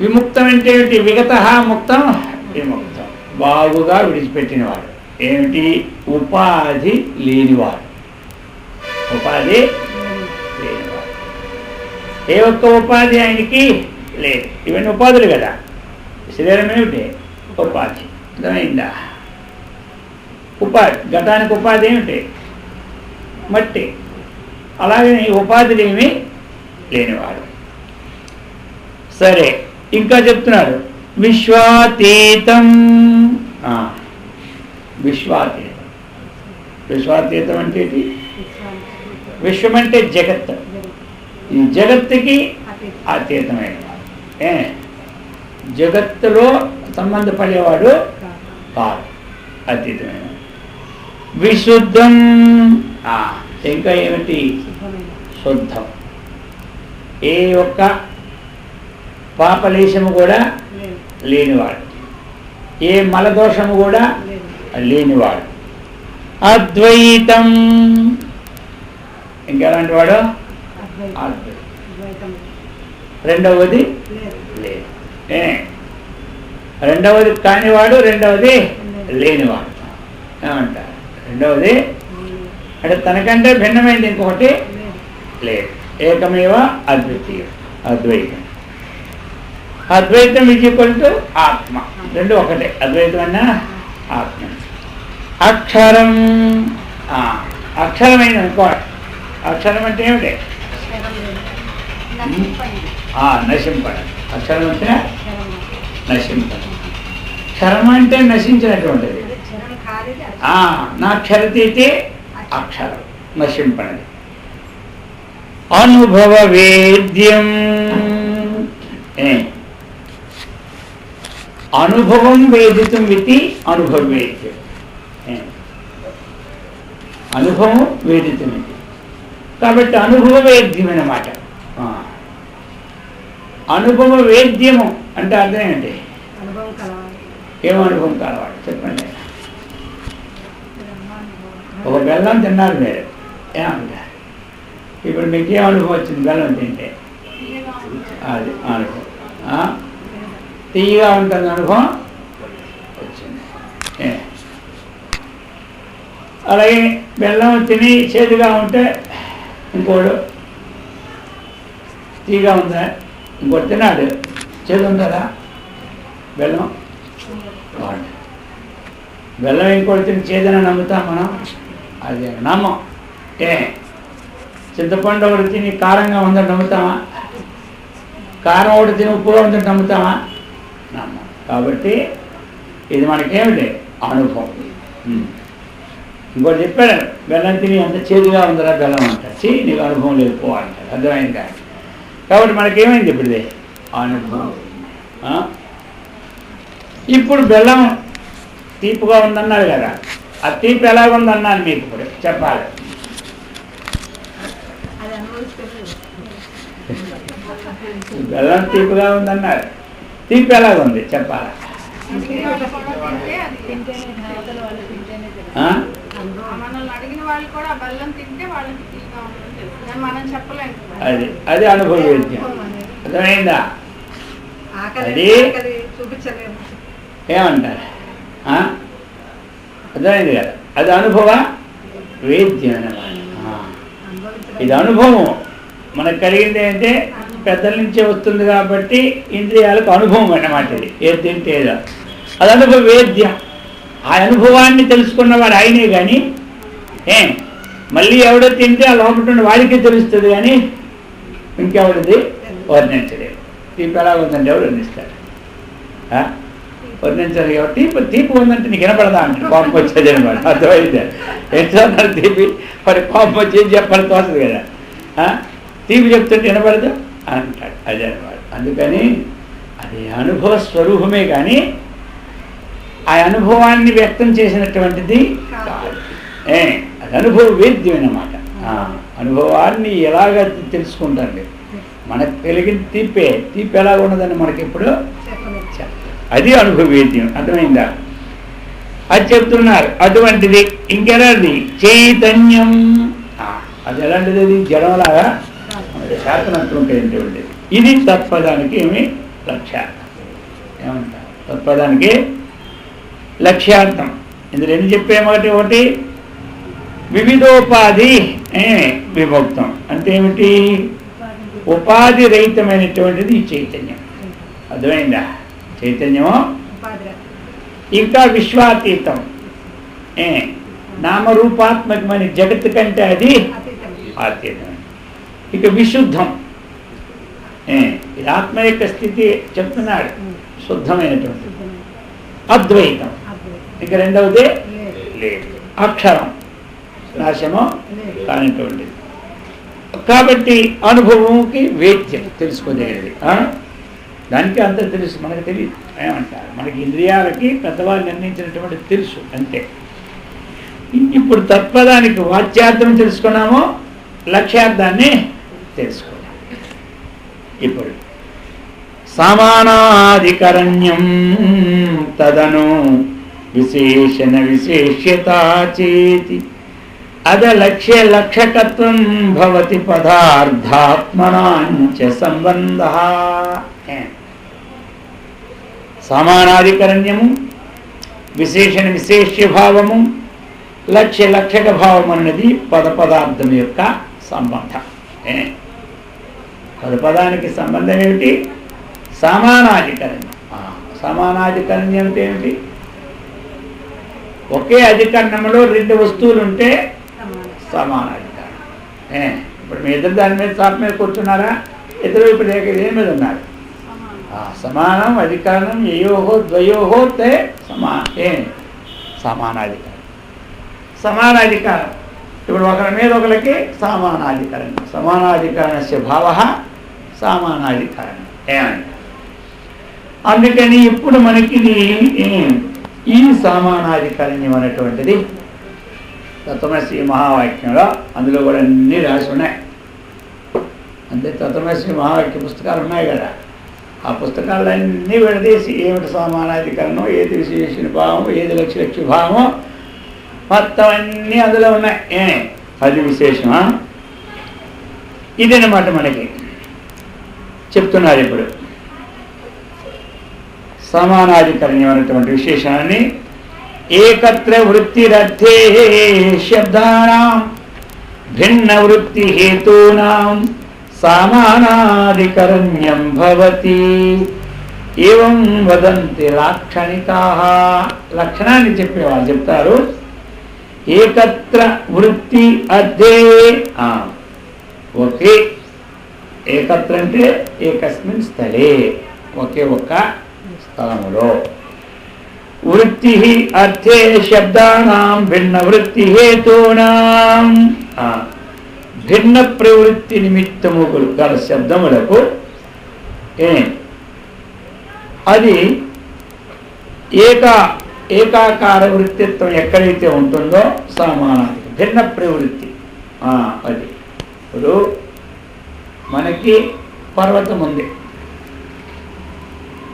విముక్తం అంటే ఏమిటి? విగత ముక్తం విముక్తం, బాగుగా విడిచిపెట్టినవాడు. ఏమిటి? ఉపాధి లేనివాడు. ఉపాధి లేనివాడు. ఏ ఒక్క ఉపాధి ఆయనకి లేదు. ఇవన్నీ ఉపాధులు కదా. శరీరం ఏమిటి? ఉపాధి. అర్థమైందా? ఉపాధి. ఘటానికి ఉపాధి ఏమిటి? మట్టి. అలాగే ఉపాధులు ఏమీ లేనివాడు. సరే, ఇంకా చెప్తున్నాడు విశ్వాతీతం. విశ్వాతీతం. విశ్వాతీతం అంటే ఏంటి? విశ్వం అంటే జగత్. ఈ జగత్తుకి అతీతమైన జగత్తులో సంబంధపడేవాడు కాదు, అతీతమైన. విశుద్ధం. ఇంకా ఏమిటి? శుద్ధం. ఏ ఒక్క పాపలేశము కూడా లేనివాడు, ఏ మలదోషము కూడా లేనివాడు. అద్వైతం ఇంకెలాంటి వాడు? అద్వైతం. రెండవది లేదు. రెండవది కానివాడు, రెండవది లేనివాడు ఏమంటారు? రెండవది అంటే తనకంటే భిన్నమైంది ఇంకొకటి లేదు. ఏకమేవ అద్వితీయం, అద్వైతం. అద్వైతం ఈక్వల్ టు ఆత్మ, రెండు ఒకటే. అద్వైతం అన్నా ఆత్మ. అక్షరం, అక్షరమైన ఇంకో అక్షరం అంటే ఏమిటి? నశింపడం. అక్షరం అంటే నశింపడం. క్షరం అంటే నశించినటువంటిది. నా క్షరతీతి అక్షరం, నశింపడది. అనుభవ వేద్యం, అనుభవం వేదితం ఇది అనుభవ వేద్యం. అనుభవం వేదితం ఇది కాబట్టి అనుభవ వేద్యమైన మాట. అనుభవ వేద్యము అంటే అర్థం ఏంటి? ఏం అనుభవం కలవాడు చెప్పండి. ఒక బెల్లం తిన్నారు మీరు, ఏమంటారు? ఇప్పుడు మీకు ఏం అనుభవం వచ్చింది? బెల్లం తింటే అది అనుభవం. తీయగా ఉంటుంది అనుభవం వచ్చింది. అలాగే బెల్లం తిని చేదుగా ఉంటే ఇంకోడు తీయగా ఉందా, ఇంకోటి తిన్నాడు చేదు ఉంటుందా? బెల్లం బెల్లం ఇంకోటి తిని చేదని నమ్ముతాం మనం? అది నమ్మం. చింతపండు ఒకటి తిని కారంగా ఉందని నమ్ముతామా? కారం ఒకటి తిని ఉప్పుగా ఉందని నమ్ముతామా? నమ్మం. కాబట్టి ఇది మనకేమిటి? అనుభవం. ఇంకోటి చెప్పాడు, బెల్లం తిని అంత చేదుగా ఉందరా బెల్లం అంటారు. నీకు అనుభవం లేదు పో అంటారు. అర్థమైంది కాదు. కాబట్టి మనకేమైంది ఇప్పుడు? ఇది అనుభవం. ఇప్పుడు బెల్లం తీపుగా ఉందన్నారు కదా, ఆ తీపి ఎలా ఉందన్నాను మీకు ఇప్పుడు చెప్పాలి. బెల్లం తీపిగా ఉందన్నారు, తీపి ఎలాగుంది చెప్పాలి. అది అది అనుభవ వేద్యం. అర్థమైందా? అది ఏమంటారు? అర్థమైంది కదా. అది అనుభవ వేద్యం అన్నమాట. ఇది అనుభవం మనకు కలిగింది అంటే పెద్దల నుంచే వస్తుంది కాబట్టి ఇంద్రియాలకు అనుభవం అన్నమాట. ఇది ఏది తింటే ఏదో అది అనుభవ వేద్యం. ఆ అనుభవాన్ని తెలుసుకున్నవాడు ఆయనే కానీ మళ్ళీ ఎవడో తింటే ఆ లోపల వాడికే తెలుస్తుంది కానీ ఇంకెవడిది వర్ణించలేదు. తీపి ఎలా ఉందంటే ఎవడు వర్ణిస్తాడు? వర్ణించాలి. తీపి ఉందంటే నీకు వినపడదా అంటే కోపం వచ్చేది అనమాట. అర్థమైంది? ఎట్లా తీపి మరి కోపం వచ్చేది చెప్పాలి తోస్తుంది కదా. తీపి చెప్తుంటే వినపడదు అంటాడు. అదే అనమాట. అందుకని అది అనుభవ స్వరూపమే కానీ ఆ అనుభవాన్ని వ్యక్తం చేసినటువంటిది కాదు. అది అనుభవ వేద్యం అన్నమాట. అనుభవాన్ని ఎలాగ తెలుసుకుంటారు? మనకు కలిగిన తీపి ఎలా ఉన్నదని మనకి ఎప్పుడు అది అనుభవ వేద్యం. అర్థమైందా? అది చెప్తున్నారు. అటువంటిది ఇంకెలాంటిది? చైతన్యం. అది ఎలాంటిది? అది జడంలాగా శాతనంతృంటే ఉండేది. ఇది తత్పదానికి ఏమి లక్ష్యార్థం. ఏమంటారు? తత్పదానికి లక్ష్యార్థం. ఇందులో ఎన్ని చెప్పేమోటి? ఒకటి వివిధోపాధి విభక్తం అంటే ఏమిటి? ఉపాధి రహితమైనటువంటిది ఈ చైతన్యం. అర్థమైందా? చైతన్యము ఇంకా విశ్వాతీతం, నామరూపాత్మకమైన జగత్తు కంటే అది అతీతం. ఇక విశుద్ధం, ఇది ఆత్మ యొక్క స్థితి చెప్తున్నాడు, శుద్ధమైనటువంటి. అద్వైతం ఇక రెండవది లేదు. అక్షరం నాశము కానిటువంటిది. కాబట్టి అనుభవంకి వేద్యం తెలుసుకోదగినది. దానికి అంత తెలుసు, మనకు తెలియదు. ఏమంటారు? మనకి ఇంద్రియాలకి పెద్దవాళ్ళు నిర్ణయించినటువంటి తెలుసు అంతే. ఇప్పుడు తత్పదానికి వాచ్యార్థం తెలుసుకున్నాము, లక్ష్యార్థాన్ని తెలుసుకున్నాము. ఇప్పుడు సమానాధికరణ్యం తదను విశేషణ విశేష్యతా చేతి అదలక్ష్య లక్షకత్వం భవతి పదార్థాత్మనాంచ సంబంధః. సమానాధికరణ్యము, విశేషణ విశేష్య భావము, లక్ష్య లక్షక భావం అన్నది పదార్థం యొక్క సంబంధం. పదానికి సంబంధం ఏమిటి? సమానాధికరణ్యం. సమానాధికరణ్యం అంటే ఏమిటి? ఒకే అధికరణంలో రెండు వస్తువులు ఉంటే సమానాధికరణం. ఇప్పుడు మీ ఇద్దరు దాని మీద చాప మీద కూర్చున్నారా? ఇద్దరు ఇప్పుడు దేని మీద ఉన్నారు? సమానం అధికరణం యయోహో ద్వయోహో తే సమానాధికరణం. సమానాధికారం ఇప్పుడు ఒకరి మీద ఒకరికి సమానాధికరణం. సమానాధికరణస్య భావ సమానాధికరణం. అందుకని ఇప్పుడు మనకి ఈ సమానాధికరణ్యం అనేటువంటిది తత్వమసి మహావాక్యంలో అందులో కూడా అన్నీ రాసి ఉన్నాయి. అంటే తత్వమసి మహావాక్య పుస్తకాలు ఉన్నాయి కదా, ఆ పుస్తకాలన్నీ విడదీసి ఏమిటి సమానాధికరణం, ఏది విశేషణ భావం, ఏది లక్ష్య భావం, మొత్తం అన్నీ అందులో ఉన్నాయి. అది విశేషమా? ఇదన్నమాట మనకి చెప్తున్నారు ఇప్పుడు. సమానాధికరణ్యం అనేటువంటి విశేషాన్ని ఏకత్ర వృత్తిరర్థే శబ్దానాం భిన్న వృత్తి హేతూనాం సమానాధికరణ్యం భవతి ఏవం వదంతి లాక్షణికాః. లక్షణాన్ని చెప్పేవాళ్ళు చెప్తారు. ఏకత్ర వృత్తి అర్థే, ఒకే ఏకత్ర అంటే ఏకస్మిన్ స్థలే, ఒకే ఒక్క స్థలములో. వృత్తి అర్థే శబ్దానాం భిన్న వృత్తి హేతూనాం, భిన్న ప్రవృత్తి నిమిత్తము గల శబ్దములకు అది ఏకాకార వృత్తిత్వం ఎక్కడైతే ఉంటుందో సమానాధిక భిన్న ప్రవృత్తి. అది ఇప్పుడు మనకి పర్వతం ఉంది.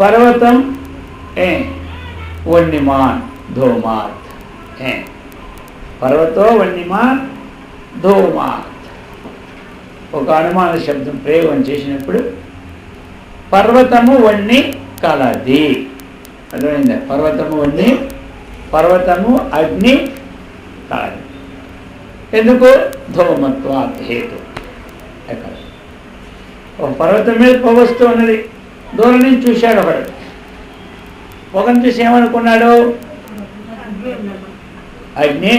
పర్వతం వన్యమాన్ ధూమాత్. పర్వతో వన్యమాన్ ధూమాత్. ఒక అనుమాన శబ్దం ప్రయోగం చేసినప్పుడు పర్వతము వన్ని కలది. అర్థమైందా? పర్వతము వన్ని, పర్వతము అగ్ని కలది. ఎందుకు? ధూమత్వాత్ హేతు. ఎక్కడ ఒక పర్వతం మీద పొగ వస్తూ ఉన్నది. దూరం నుంచి చూశాడు ఒకడు. పొగను చూసి ఏమనుకున్నాడు? అగ్ని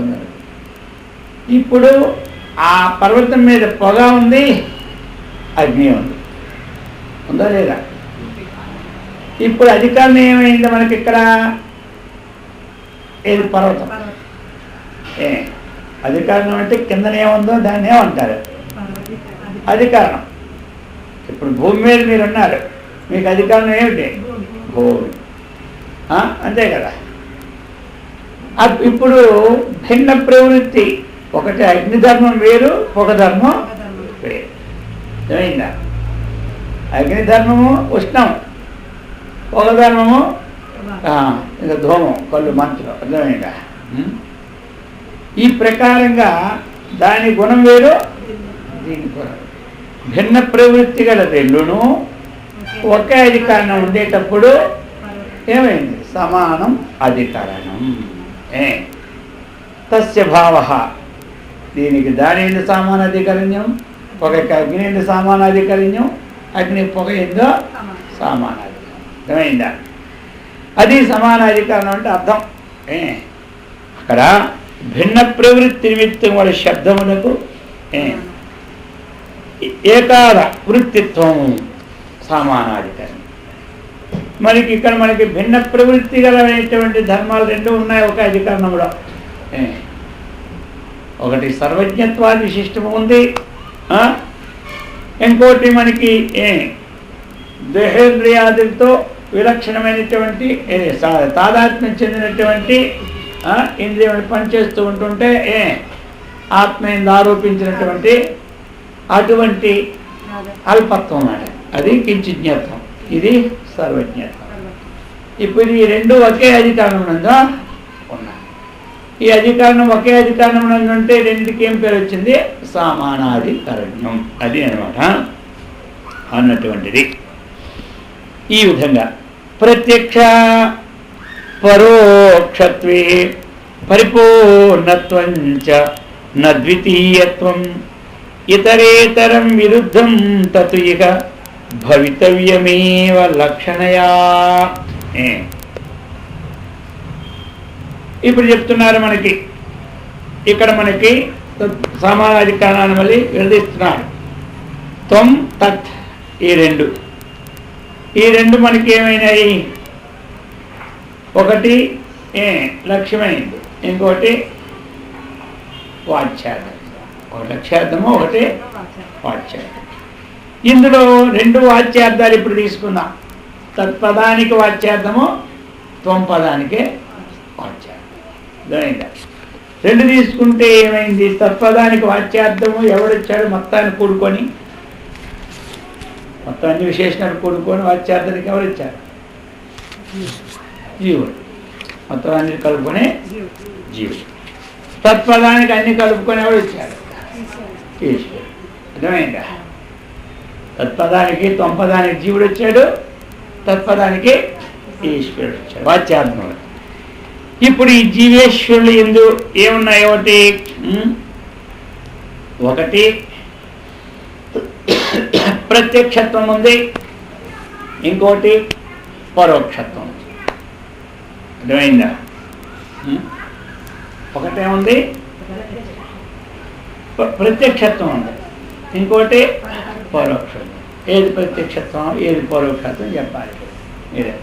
ఉన్నాడు. ఇప్పుడు ఆ పర్వతం మీద పొగ ఉంది, అగ్ని ఉంది. ఉందా లేదా? ఇప్పుడు అధికారం ఏమైంది మనకి ఇక్కడ? ఏది? పర్వతం. అధికారం అంటే కిందనేముందో దాన్ని ఏమంటారు? అధికారం. ఇప్పుడు భూమి మీద మీరు ఉన్నారు, మీకు అధికారం ఏమిటి? భూమి. అంతే కదా. ఇప్పుడు భిన్న ప్రవృత్తి, ఒకటి అగ్నిధర్మం వేరు, పొగ ధర్మం వేరు. ఏమైందా? అగ్నిధర్మము ఉష్ణం, పొగ ధర్మము ఇంకా ధూమం, కళ్ళు మంచులు. అర్థమైందా? ఈ ప్రకారంగా దాని గుణం వేరు, దీని గుణం. భిన్న ప్రవృత్తి గల రెండును ఒకే అధికారణం ఉండేటప్పుడు ఏమైంది? సమానం అధికరణం. తస్య భావ, దీనికి దాని ఎందు సమానాధికరణ్యం, పొగకి అగ్ని ఎందు సమానాధికరణ్యం, అగ్ని పొగ ఎందో సమానాధికరణం. అర్థమైందా? అది సమానాధికరణం అంటే అర్థం. అక్కడ భిన్న ప్రవృత్తి నిమిత్తం వాళ్ళ శబ్దములకు ఏకార వృత్తిత్వం సమానాధికరణం. మనకి ఇక్కడ మనకి భిన్న ప్రవృత్తి గలమైనటువంటి ధర్మాలు రెండు ఉన్నాయి ఒక అధికరణంలో. ఒకటి సర్వజ్ఞత్వాది విశిష్టము ఉంది, ఇంకోటి మనకి దేహేంద్రియాదులతో విలక్షణమైనటువంటి తాదాత్మ్యం చెందినటువంటి ఇంద్రియాలు పనిచేస్తూ ఉంటుంటే ఆత్మేందు ఆరోపించినటువంటి అటువంటి అల్పత్వం. అది కించిజ్ఞత్వం. ఇది సర్వజ్ఞత్వం. ఇప్పుడు ఈ రెండు ఒకే అధికారం నందు ఉన్నాయి. ఈ అధికారం ఒకే అధికారం నందు ఉంటే రెండుకి ఏం పేరు వచ్చింది? సమానాధికరణ్యం. అది అనమాట అన్నటువంటిది. ఈ విధంగా ప్రత్యక్ష పరోక్షత్వే పరిపూర్ణత్వం చ నద్వితీయత్వం ఇతరేతరం విరుద్ధం తతు ఇక భవితవ్యమేవ లక్షణయా. ఇప్పుడు చెప్తున్నారు మనకి ఇక్కడ మనకి సమానాధికారాన్ని మళ్ళీ విడదీస్తున్నారు. త్వం తత్ ఈ రెండు మనకి ఏమైనాయి? ఒకటి లక్ష్యమైంది, ఇంకోటి వాచ్యార్థం. ఒక లక్ష్యార్థము, ఒకటి వాచ్యార్థం. ఇందులో రెండు వాచ్యార్థాలు ఇప్పుడు తీసుకుందాం. తత్పదానికి వాచ్యార్థము, త్వం పదానికి వాచ్యార్థం. రెండు తీసుకుంటే ఏమైంది? తత్పదానికి వాచ్యార్థము ఎవడొచ్చాడు? మొత్తాన్ని కూడుకొని, మొత్తం అన్ని విశేషణాలు కూడుకొని వాచ్యార్థానికి ఎవరిచ్చారు? జీవుడు. మొత్తం అన్ని కలుపుకొని జీవుడు. తత్పదానికి అన్ని కలుపుకొని ఎవరు ఇచ్చారు? ఈశ్వరుడు. అర్థమైందా? తత్పదానికి త్వంపదానికి జీవుడు వచ్చాడు, తత్పదానికి ఈశ్వరుడు వచ్చాడు. వాచ్యార్థం. ఇప్పుడు ఈ జీవేశ్వరులు ఎందు ఏమున్నాయి? ఒకటి ప్రత్యక్షత్వం ఉంది, ఇంకోటి పరోక్షత్వం. అర్థమైందా? ఒకటేముంది? ప్రత్యక్షత్వం ఉంది, ఇంకోటి పరోక్షత్వం. ఏది ప్రత్యక్షత్వం, ఏది పరోక్షత్వం చెప్పాలి మీరే.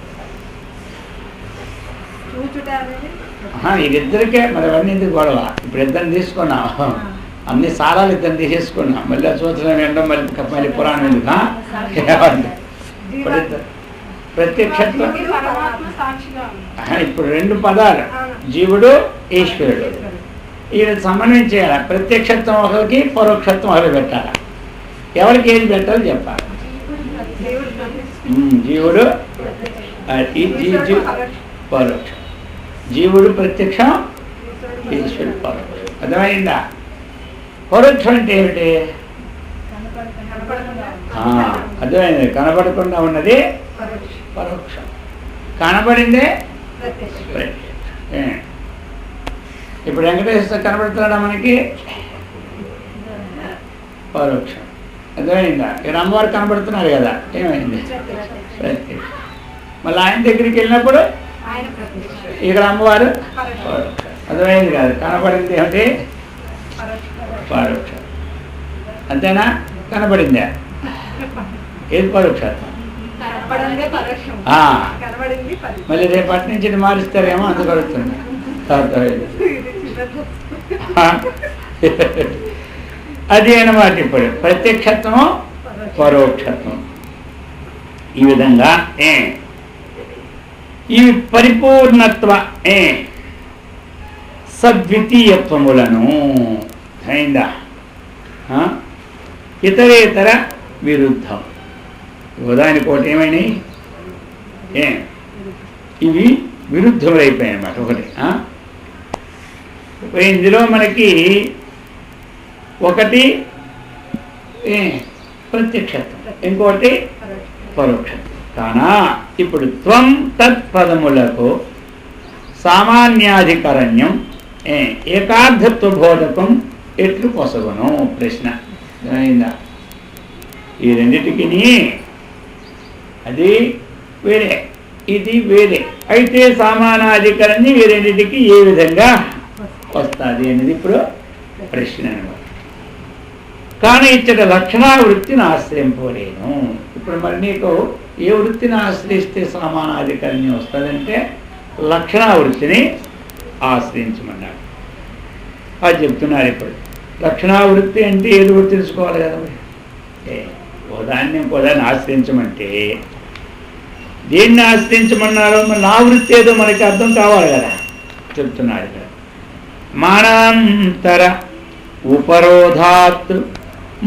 వీరిద్దరికే మరి అవన్నీ ఎందుకు గొడవ? ఇప్పుడు ఇద్దరిని తీసుకున్నాం, అన్ని సారాలు ఇద్దరిని తీసేసుకున్నాం. మళ్ళీ సూచన ఏంటో మళ్ళీ పురాణం ఎందుకు? ప్రత్యక్షత్వం ఇప్పుడు రెండు పదాలు, జీవుడు ఈశ్వరుడు. ఈయన సమన్వయం చేయాలి. ప్రత్యక్షత్వం ఒకరికి, పరోక్షత్వం ఒకరికి పెట్టాలి. ఎవరికి ఏది పెట్టాలో చెప్పాలి. జీవుడు పరోక్షం, జీవుడు ప్రత్యక్షం, ఈశ్వరుడు పరోక్షం. అర్థమైందా? పరోక్షం అంటే ఏమిటి? అర్థమైంది. కనపడకుండా ఉన్నది పరోక్షం, కనబడిందే ప్రత్యక్షం. ఇప్పుడు వెంకటేశ్వర కనబడుతున్నాడా మనకి? పరోక్షం. అర్థమైందా? ఇక్కడ అమ్మవారు కనబడుతున్నారు కదా, ఏమైంది? ప్రత్యక్షం. మళ్ళీ ఆయన దగ్గరికి వెళ్ళినప్పుడు ఇక్కడ అమ్మవారు పరోక్షం. అర్థమైంది కాదు? కనబడింది ఏమిటి? పరోక్షం. అంతేనా? కనబడిందే ఏది? పరోక్షత్వం. మళ్ళీ రేపటి నుంచి ఇది మారుస్తారేమో, అందుకు అడుగుతుంది. అది అన్నమాట. ఇప్పుడు ప్రత్యక్షత్వము, పరోక్షత్వం. ఈ విధంగా ఈ పరిపూర్ణత్వ సద్వితీయత్వములను అయిందా ఇతరేతర విరుద్ధం. ఉదాహరణకి ఒకటి ఏమైనాయి? ఇవి విరుద్ధములు అయిపోయాయి అన్నమాట. ఒకటి ఇందులో మనకి ఒకటి ప్రత్యక్షత్వం, ఇంకోటి పరోక్షత్వం. కానా ఇప్పుడు త్వం తత్పదములకు సామాన్యాధికరణ్యం ఏకార్థత్వ బోధకం ఎట్లు పొసగును? ప్రశ్న అయిందా? ఈ రెండిటికి అది వేరే, ఇది వేరే అయితే సమానాధికరణ్యం ఈ రెండిటికి ఏ విధంగా వస్తుంది అనేది ఇప్పుడు ప్రశ్న అనమాట. కానీ ఇచ్చట లక్షణావృత్తిని ఆశ్రయింపలేను. ఇప్పుడు మరి నీకు ఏ వృత్తిని ఆశ్రయిస్తే సమానాధికరణ్యం వస్తుందంటే లక్షణావృత్తిని ఆశ్రయించమన్నాడు. అది చెప్తున్నారు. ఇప్పుడు లక్షణావృత్తి అంటే ఏది వృత్తి తెలుసుకోవాలి కదా. ఉదాహరణ ఇంకోదాన్ని ఆశ్రయించమంటే దేన్ని ఆశ్రయించమన్నారో మరి నా వృత్తి ఏదో మనకి అర్థం కావాలి కదా. చెప్తున్నారు ఇక్కడ మానాంతర ఉపరోధాత్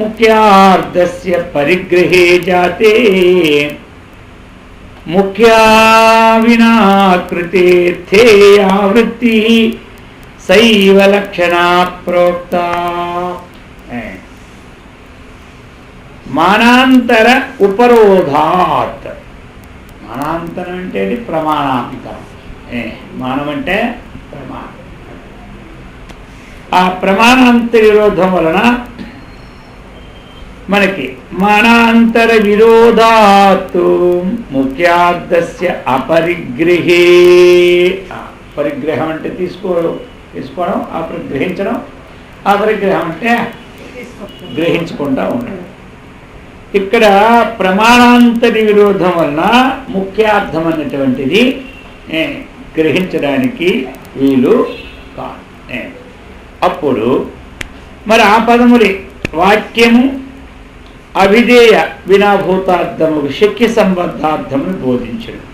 ముఖ్యార్థస్య పరిగ్రహే జాతే ముఖ్యా వినాకృతేర్థేయా వృత్తి సైవ లక్షణా ప్రోక్త. మానాంతర ఉపరోధాత్. మానాంతరం అంటే ప్రమాణాంతరం. మానం అంటే ప్రమాణం. ఆ ప్రమాణాంత విరోధం వలన మనకి మానాంతర విరోధాత్ ముఖ్యార్థస్య అపరిగ్రహే. పరిగ్రహం అంటే తీసుకోవడం, గ్రహించడం. అపరిగ్రహం అంటే గ్రహించకుండా ఉండడం. ఇక్కడ ప్రమాణాంతరి విరోధం వలన ముఖ్యార్థం అన్నటువంటిది గ్రహించడానికి వీలు కాదు. అప్పుడు మరి ఆ పదములే వాక్యము అవిధేయ వినాభూతార్థము శక్య సంబంధార్థమును బోధించడం.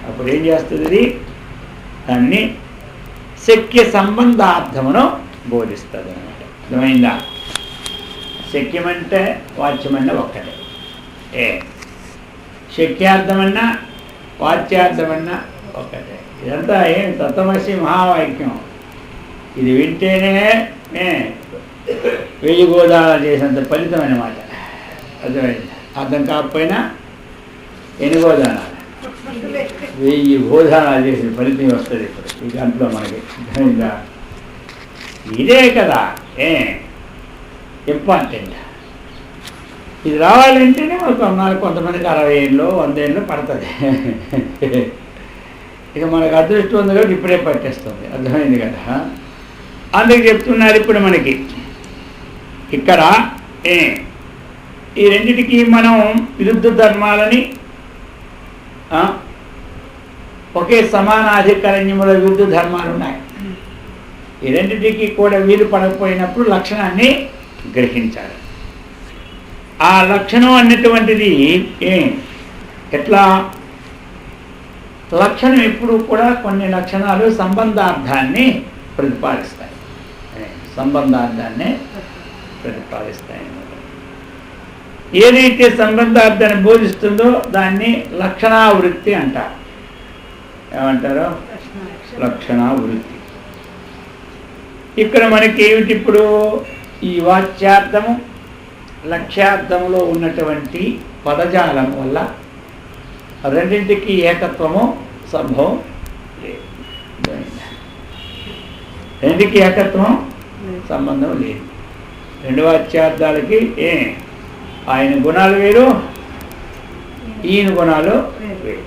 అప్పుడు ఏం చేస్తుంది? ఇది దాన్ని శక్య సంబంధార్థమును బోధిస్తుంది అన్నమాట. అర్థమైందా? శక్యమంటే వాచ్యమన్నా ఒక్కటే. శక్యార్థమన్నా వాచ్యార్థమన్నా ఒక్కటే. ఇదంతా ఏం తత్వమసి మహావాక్యం. ఇది వింటేనే 1000 గోదానాలు చేసినంత ఫలితం అన్నమాట. అర్థమైంది? అర్థం కాకపోయినా ఎన్ని గోదానాలు? 1000 గోదానాలు చేసిన ఫలితం వస్తుంది ఇప్పుడు ఈ గంటలో మనకి. అర్థమైందా? ఇదే కదా ఇంపార్టెంట్. ఇది రావాలంటేనే కొంతమందికి 60 ఏళ్ళు 100 ఏళ్ళు పడుతుంది. ఇక మనకు అదృష్టం ఉంది కాబట్టి ఇప్పుడే పట్టేస్తుంది. అర్థమైంది కదా? అందుకు చెప్తున్నారు ఇప్పుడు మనకి ఇక్కడ ఈ రెండిటికి మనం విరుద్ధ ధర్మాలని ఒకే సమానాధికారణ్యముల విరుద్ధ ధర్మాలు ఉన్నాయి. ఈ రెండిటికి కూడా వీలు పడకపోయినప్పుడు లక్షణాన్ని గ్రహించాలి. ఆ లక్షణం అన్నటువంటిది ఎట్లా? లక్షణం ఎప్పుడు కూడా కొన్ని లక్షణాలు సంబంధార్థాన్ని ప్రతిపాదిస్తాయి. సంబంధార్థాన్ని ప్రతిపాదిస్తాయి. ఏదైతే సంబంధార్థాన్ని బోధిస్తుందో దాన్ని లక్షణావృత్తి అంటారు. ఏమంటారు? లక్షణావృత్తి. ఇక్కడ మనకి ఏమిటి? ఇప్పుడు ఈ వాచ్యార్థము లక్ష్యార్థములో ఉన్నటువంటి పదజాలం వల్ల రెండింటికి ఏకత్వము సంభవం లేదు. రెండింటికి ఏకత్వం సంబంధం లేదు. రెండు వాచ్యార్థాలకి ఆయన గుణాలు వేరు, ఈయన గుణాలు వేరు.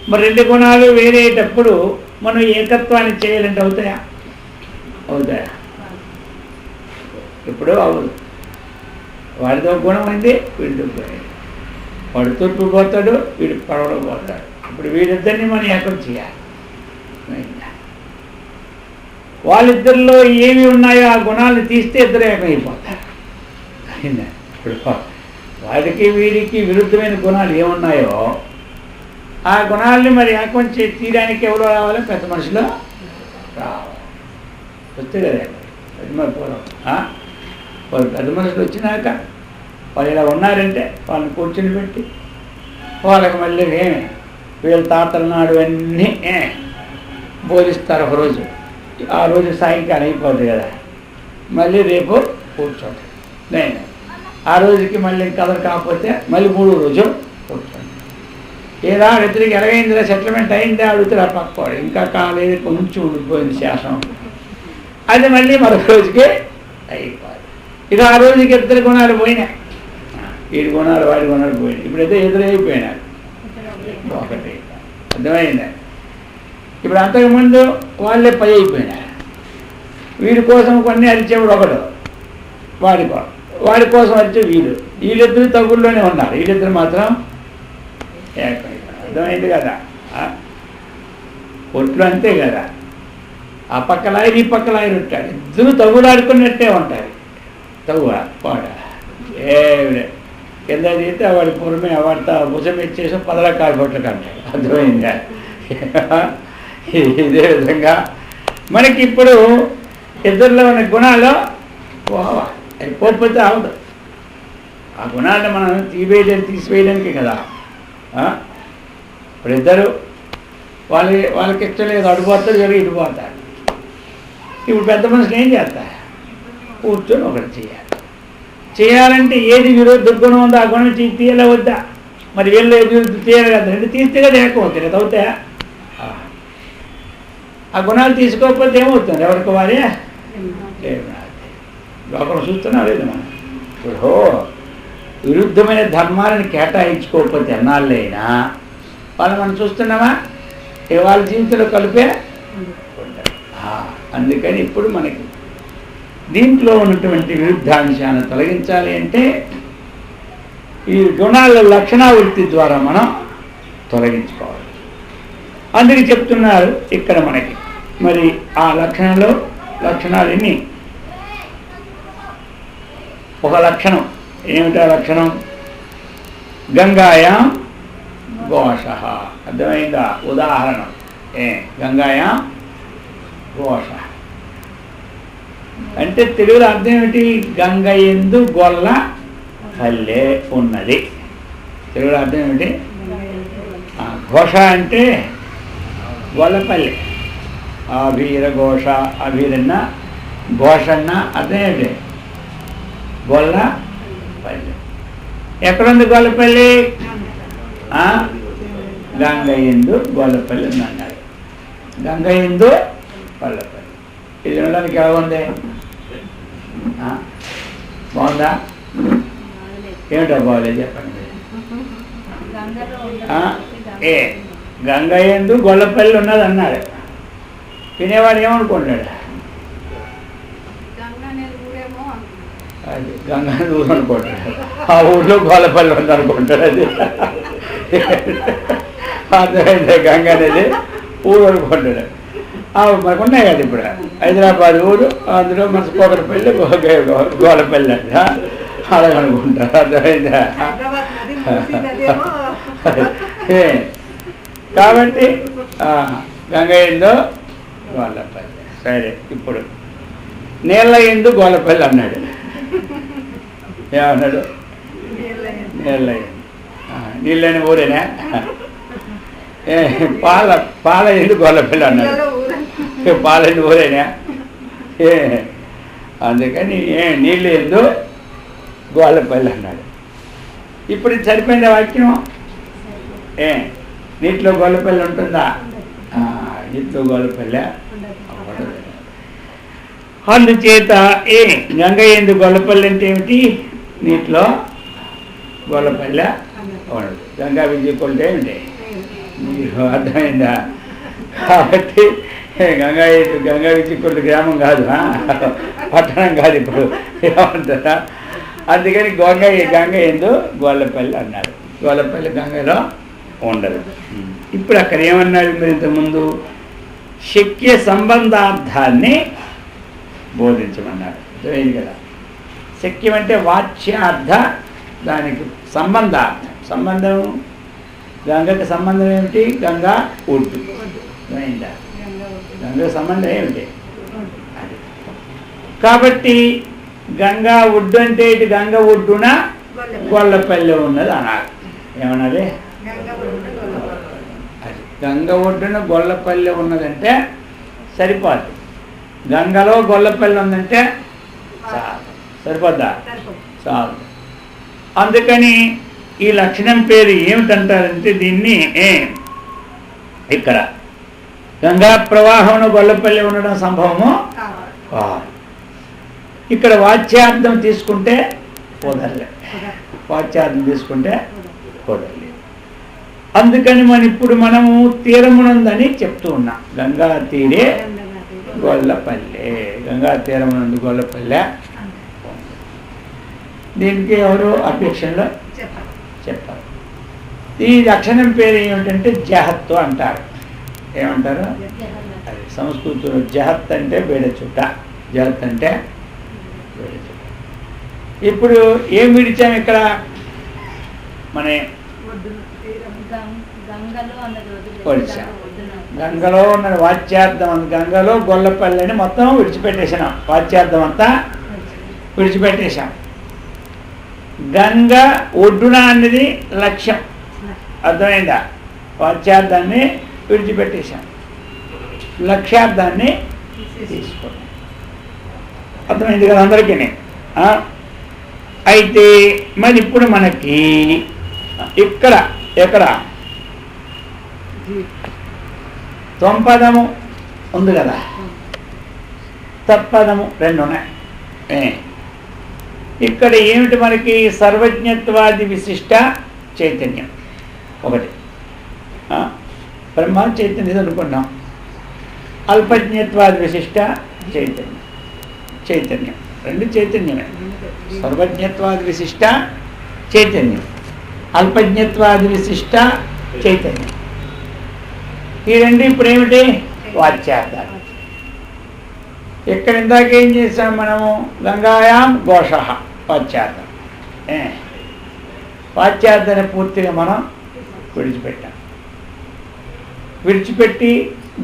మరి రెండు గుణాలు వేరేటప్పుడు మనం ఏకత్వాన్ని చేయాలంటే అవుతాయా? ఇప్పుడు అవును. వాడితో గుణం అయింది, వీడితో గుణం. వాడు తూర్పు పోతాడు, వీడు పడవలో పోతాడు. ఇప్పుడు వీడిద్దరిని మనం ఏకం చేయాలి. వాళ్ళిద్దరిలో ఏమి ఉన్నాయో ఆ గుణాలను తీస్తే ఇద్దరు ఏకమైపోతారు. ఇప్పుడు వాడికి వీడికి విరుద్ధమైన గుణాలు ఏమున్నాయో ఆ గుణాలని మరి ఏకం తీయడానికి ఎవరో రావాలి? పెద్ద మనుషులు రావాలి. వస్తే కదా వాళ్ళు పెద్ద మనుషులు వచ్చినాక వాళ్ళు ఇలా ఉన్నారంటే వాళ్ళని కూర్చుని పెట్టి వాళ్ళకి మళ్ళీ వీళ్ళ తాతల నాడు అన్నీ బోధిస్తారు. ఒకరోజు ఆ రోజు సాయంకాలం అయిపోతుంది కదా, మళ్ళీ రేపు కూర్చోండి. నేను ఆ రోజుకి మళ్ళీ కథలు కాకపోతే మళ్ళీ 3వ రోజు కూర్చోండి. ఏదా ఇద్దరికి ఎలాగైందిరా, సెటిల్మెంట్ అయిందా అడుగుతారు. ఆ పక్కోడు ఇంకా కాలేదు, కొంచెం ఉండిపోయింది శాసనం. అది మళ్ళీ మరొక రోజుకి అయిపోయింది. ఇక ఆ రోజుకి ఇద్దరు గుణాలు పోయినాయి. వీడి గుణాలు వాడి గుణాలు పోయినాయి. ఇప్పుడైతే ఎదురైపోయినారు ఒకటి. అర్థమైందా? ఇప్పుడు అంతకుముందు వాళ్ళే పై అయిపోయినారు. వీడి కోసం కొన్ని అరిచేవాడు ఒకడు, వాడి కోసం అరిచే వీళ్ళిద్దరు తగుల్లోనే ఉన్నారు. వీళ్ళిద్దరు మాత్రం ఏకమైపోయినారు. అర్థమైంది కదా? ఒట్లు అంతే కదా, ఆ పక్కలాయరు ఈ పక్కలాయరు ఉంటాడు. ఇద్దరు తగులాడుకున్నట్టే ఉంటారు. తగువ పాడ ఏవిడే కింద తీస్తే వాడి పూర్వమే వాడితో భుజం ఇచ్చేసి 10 కాయబొట్లు కంటాడు. అర్థమైందా? ఇదే విధంగా మనకి ఇప్పుడు ఇద్దరిలో ఉన్న గుణాలు అయిపోతే అవదు. ఆ గుణాలను మనం తీసివేయడానికి కదా ఇప్పుడు ఇద్దరు వాళ్ళకి ఇష్టం లేదు, అడిపోతారు, వేరే ఇడిపోతారు. ఇప్పుడు పెద్ద మనుషులు ఏం చేస్తారు? కూర్చొని ఒకటి చేయాలంటే ఏది దుర్గుణం ఉందో ఆ గుణం తీయాలా వద్దా? మరి వీళ్ళు తీయాలి కదా, రెండు తీస్తే కదా ఏకమవుతాయి కదా, అవుతాయా? ఆ గుణాలు తీసుకోకపోతే ఏమవుతుంది? ఎవరికి వారే లోపల చూస్తున్నా లేదు మనం. ఇప్పుడు విరుద్ధమైన ధర్మాలను కేటాయించుకోకపోతే ఎన్నాళ్ళైనా వాళ్ళు మనం చూస్తున్నామా? వాళ్ళ జీవితంలో కలిపే. అందుకని ఇప్పుడు మనకి దీంట్లో ఉన్నటువంటి విరుద్ధాంశాన్ని తొలగించాలి అంటే ఈ గుణాల లక్షణావృత్తి ద్వారా మనం తొలగించుకోవాలి. అందుకే చెప్తున్నారు ఇక్కడ మనకి. మరి ఆ లక్షణాలు ఎన్ని? ఒక లక్షణం ఏమిటా లక్షణం? గంగాయాం ఘోష. అర్థమైందా? ఉదాహరణ గంగాయాం ఘోష అంటే తెలుగులో అర్థం ఏమిటి? గంగ యందు గొల్ల పల్లె ఉన్నది. తెలుగులో అర్థం ఏమిటి? ఘోష అంటే గొల్లపల్లె. ఆభీర ఘోష, అభీరన్న ఘోషన్న అర్థం ఏంటి? గొల్ల పల్లె. ఎక్కడుంది గొల్లపల్లి? గంగ యందు గొల్లపల్లి ఉంది అన్నాడు. గంగ యందు గొల్లపల్లి. ఇది వినడానికి ఎలా ఉంది? బాగుందా? ఏమిటో బాగోలేదు చెప్పండి. గంగ యందు గొల్లపల్లి ఉన్నది అన్నాడు. వినేవాడు ఏమనుకుంటాడు? అది గంగా ఊరు అనుకుంటాడు. ఆ ఊళ్ళో గొల్లపల్లి ఉంది అనుకుంటాడు. అది అర్థమైంది. గంగ అనేది ఊరు అనుకుంటాడు. మనకు ఉన్నాయి కదా ఇప్పుడు హైదరాబాద్ ఊరు, అందులో మన కోకరపల్లి గోలపల్లి అంట అలాగనుకుంటారు. అర్థమైందా? కాబట్టి గంగ యందు గోలపల్లి. సరే, ఇప్పుడు నీళ్ళ యందు గోలపల్లి అన్నాడు. ఏమన్నాడు? నీళ్ళ నీళ్ళని ఊరేనా? పాల ఎందు గొల్లపల్లి అన్నాడు. పాలని ఊరేనా? అందుకని నీళ్ళు ఎందు గొల్లపల్లి అన్నాడు. ఇప్పుడు ఇది సరిపోయింది వాక్యం. నీటిలో గొల్లపల్లి ఉంటుందా? నీటిలో గొల్లపల్లి. అందుచేత గంగ యందు గొల్లపల్లి అంటే ఏమిటి? నీటిలో గొల్లపల్లి ఉండదు. గంగా విద్య కొలితే ఏమిటి? అర్థమైందా? కాబట్టి గంగా విద్యకొండ గ్రామం కాదు, పట్టణం కాదు. ఇప్పుడు ఏమంటారా? అందుకని గంగ యందు గొల్లపల్లి అన్నారు. గొల్లపల్లి గంగలో ఉండదు. ఇప్పుడు అక్కడ ఏమన్నాడు? మీరు ఇంతకుముందు శక్య సంబంధార్థాన్ని బోధించమన్నాడు. అర్థమైంది కదా? శక్యం అంటే వాచ్యార్థ, దానికి సంబంధార్థం. సంబంధం గంగకి సంబంధం ఏమిటి? గంగా ఒడ్డు. అయిందా? గంగకు సంబంధం ఏమిటి? అది. కాబట్టి గంగా ఒడ్డు అంటే ఇటు గంగ ఒడ్డున గొల్లపల్లి ఉన్నది అనాలి. ఏమన్నది? అది గంగ ఒడ్డున గొల్లపల్లి ఉన్నదంటే సరిపోదు. గంగలో గొల్లపల్లి ఉందంటే చాలు. సరిపోద్దా? చాలు. అందుకని ఈ లక్షణం పేరు ఏమిటంటారంటే దీన్ని ఇక్కడ గంగా ప్రవాహంలో గొల్లపల్లి ఉండడం సంభవము. ఇక్కడ వాచ్యార్థం తీసుకుంటే కుదరలే. వాచ్యార్థం తీసుకుంటే కుదరలేదు. అందుకని ఇప్పుడు మనము తీరమునందని చెప్తూ ఉన్నాం. గంగా తీరే గొల్లపల్లె. గంగా తీరమునందు గొల్లపల్లె. దీనికి ఎవరు అపేక్షలో చెప్పారు. ఈ లక్షణం పేరు ఏమిటంటే జహత్తు అంటారు. ఏమంటారు? అది సంస్కృతంలో జహత్ అంటే బేడచుట్ట. జహత్ అంటే బేడచుట్ట. ఇప్పుడు ఏం విడిచాం ఇక్కడ? మన గంగలో ఉన్న వాచ్యార్థం అంత గంగలో గొల్లపల్లిని మొత్తం విడిచిపెట్టేసినాం. వాచ్యార్థం అంతా విడిచిపెట్టేశాం. గంగ ఒడ్డున అన్నది లక్ష్యం. అర్థమైందా? వాచ్యార్థాన్ని విడిచిపెట్టేశాం, లక్ష్యార్థాన్ని తీసుకున్నాం. అర్థమైంది కదా అందరికీ. అయితే మరి ఇప్పుడు మనకి ఇక్కడ ఎక్కడ త్వంపదము ఉంది కదా, తత్పదము రెండు ఉన్నాయి. ఇక్కడ ఏమిటి మనకి? సర్వజ్ఞత్వాది విశిష్ట చైతన్యం ఒకటి, బ్రహ్మ చైతన్యం అనుకున్నాం. అల్పజ్ఞత్వాది విశిష్ట చైతన్యం రెండు చైతన్యమే. సర్వజ్ఞత్వాది విశిష్ట చైతన్యం, అల్పజ్ఞత్వాది విశిష్ట చైతన్యం. ఈ రెండు ఇప్పుడు ఏమిటి? వాచ్యార్థాలు. ఇక్కడ ఇందాక ఏం చేసాం మనము? గంగాయాం ఘోష వాచ్యార్థం. వాచ్యార్థాన్ని పూర్తిగా మనం విడిచిపెట్టాం. విడిచిపెట్టి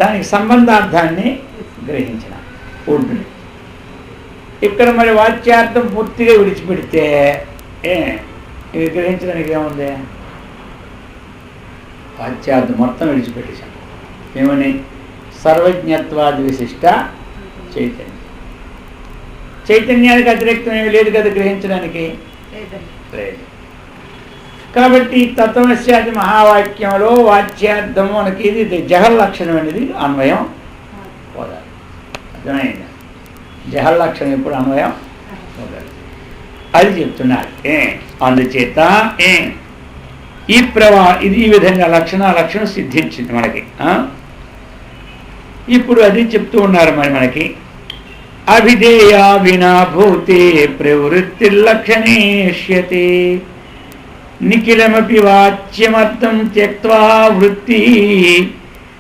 దానికి సంబంధార్థాన్ని గ్రహించిన పూర్తిని. ఇక్కడ మరి వాచ్యార్థం పూర్తిగా విడిచిపెడితే ఇది గ్రహించడానికి ఏముంది? వాచ్యార్థం మొత్తం విడిచిపెట్టేశాం. ఏమని? సర్వజ్ఞత్వాది విశిష్ట చైతన్యం. చైతన్యానికి అతిరేక్తం ఏమి లేదు కదా గ్రహించడానికి, లేదు. కాబట్టి తత్వమస్యాది మహావాక్యంలో వాచ్యార్థము మనకి ఇది జహల్లక్షణం అనేది అన్వయం పోదాలి. అర్థమైందా? జహల్లక్షణం ఎప్పుడు అన్వయం పోదాలి, అది చెప్తున్నారు. అందుచేత ఈ ఇది ఈ విధంగా లక్షణం సిద్ధించింది మనకి. ఇప్పుడు అది చెప్తూ ఉన్నారు మనకి. అభిధేయ వినా భూతే ప్రవృత్తిర్లక్షణేష్యతే నిఖిలమపి వాచ్యమర్థం త్యక్త్వా వృత్తి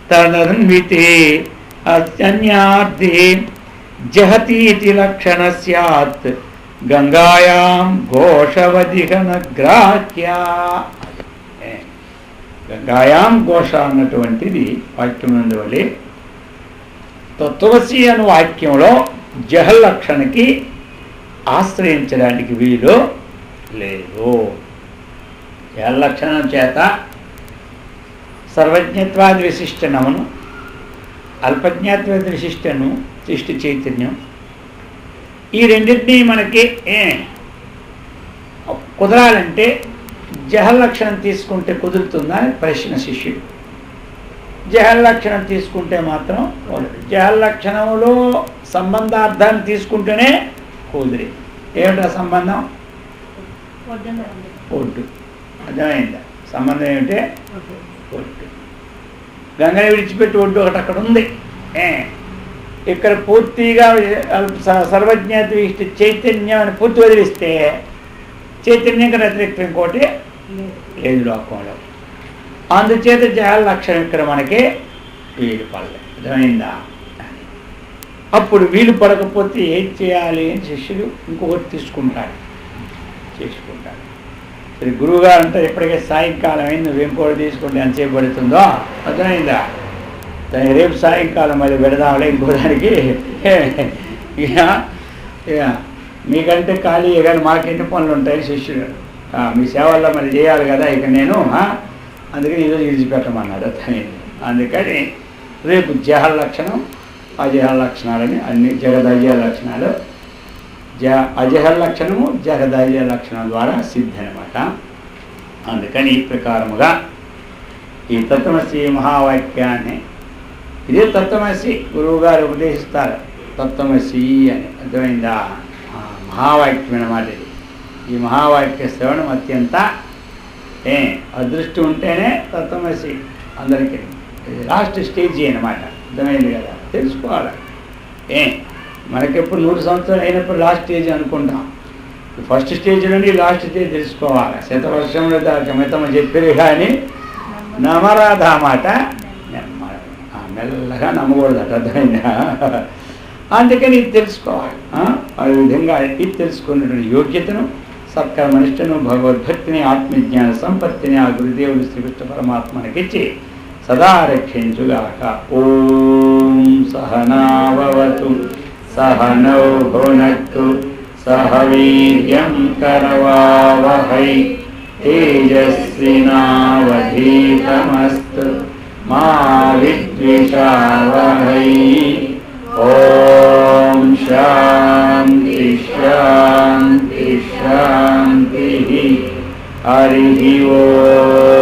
తదన్వితే అన్యార్థే జహతీతి లక్షణ స్యాత్ గంగాయాం ఘోషవదిహన గ్రాహ్యా. గంగాయాం ఘోష అన్నటువంటిది వాక్యం అందువలే తత్వసి అను వాక్యంలో జహల్లక్షణకి ఆశ్రయించడానికి వీలు లేదు. జహల్లక్షణం చేత సర్వజ్ఞత్వాది విశిష్టనమును, అల్పజ్ఞత్వాది విశిష్టను సృష్టి చైతన్యం, ఈ రెండింటినీ మనకి కుదరాలంటే జహల్లక్షణం తీసుకుంటే కుదురుతుందా ప్రశ్న శిష్యుడు. జహల్లక్షణం తీసుకుంటే మాత్రం జహల్లక్షణంలో సంబంధార్థాన్ని తీసుకుంటేనే కుదిరి. ఏమిటా సంబంధం? ఒడ్డు. అర్థమైందా? సంబంధం ఏమిటే? ఒడ్డు. గంగని విడిచిపెట్టి ఒడ్డు ఒకటి అక్కడ ఉంది. ఇక్కడ పూర్తిగా సర్వజ్ఞాత విశిష్ట చైతన్యం అని పూర్తి వదిలిస్తే చైతన్యం కన్నా వ్యతిరేక్తం ఇంకోటి లేదు లోకంలో. అందుచేత జహల్లక్షణం ఇక్కడ మనకి వీలు పడలే. అర్థమైందా? అప్పుడు వీలు పడకపోతే ఏం చేయాలి అని శిష్యుడు ఇంకొకటి చేసుకుంటాడు. సరే గురువుగారు అంటారు ఇప్పటికే సాయంకాలం అయింది, నువ్వేం కూడా తీసుకుంటే ఎంతసేపు పడుతుందో. అర్థమైందా? రేపు సాయంకాలం మళ్ళీ పెడదాంలే ఇంకో దానికి. ఇక మీకంటే ఖాళీ కానీ మాకెన్ని పనులు ఉంటాయి శిష్యుడు. మీ సేవల్లో మరి చేయాలి కదా, ఇక నేను అందుకని ఈరోజు విడిచిపెట్టమన్నాడు. అర్థమైంది. అందుకని రేపు జహల్లక్షణం అజహల్లక్షణాలని అన్ని జగదజయ లక్షణాలు అజహల్లక్షణము జగదజయ లక్షణం ద్వారా సిద్ధి అనమాట. అందుకని ఈ ప్రకారముగా ఈ తత్వమసి మహావాక్యాన్ని, ఇదే తత్వమసి గురువు గారు ఉపదేశిస్తారు తత్వమసి అని. అర్థమైందా? మహావాక్యం అన్నమాట ఇది. ఈ మహావాక్య శ్రవణం అత్యంత అదృష్టం ఉంటేనే తత్వమసి అందరికీ లాస్ట్ స్టేజీ అన్నమాట. అర్థమైంది కదా? తెలుసుకోవాలి. మనకెప్పుడు 100 సంవత్సరాలు అయినప్పుడు లాస్ట్ స్టేజ్ అనుకుంటాం. ఫస్ట్ స్టేజ్ నుండి లాస్ట్ స్టేజ్ తెలుసుకోవాలి. శతవర్షంలో దాకా మితమ చెప్పారు కానీ నమరాధా మాట మెల్లగా నమ్మకూడదట. అర్థమైందా? అందుకని ఇది తెలుసుకోవాలి. ఆ విధంగా ఇది తెలుసుకున్నటువంటి యోగ్యతను, సత్కర్మనిష్టను, భగవద్భక్తిని, ఆత్మజ్ఞాన సంపత్తిని ఆ గురుదేవుడు శ్రీకృష్ణ పరమాత్మనికిచ్చి సదా రక్షించుగాక. ఓం సహనావతు సహనౌ భునక్తు సహ వీర్యం కరవావహై తేజస్వినావధీతమస్తు मास्तु मा विद्विषावहै। ओम शांति शांति शांति। हरि ओम।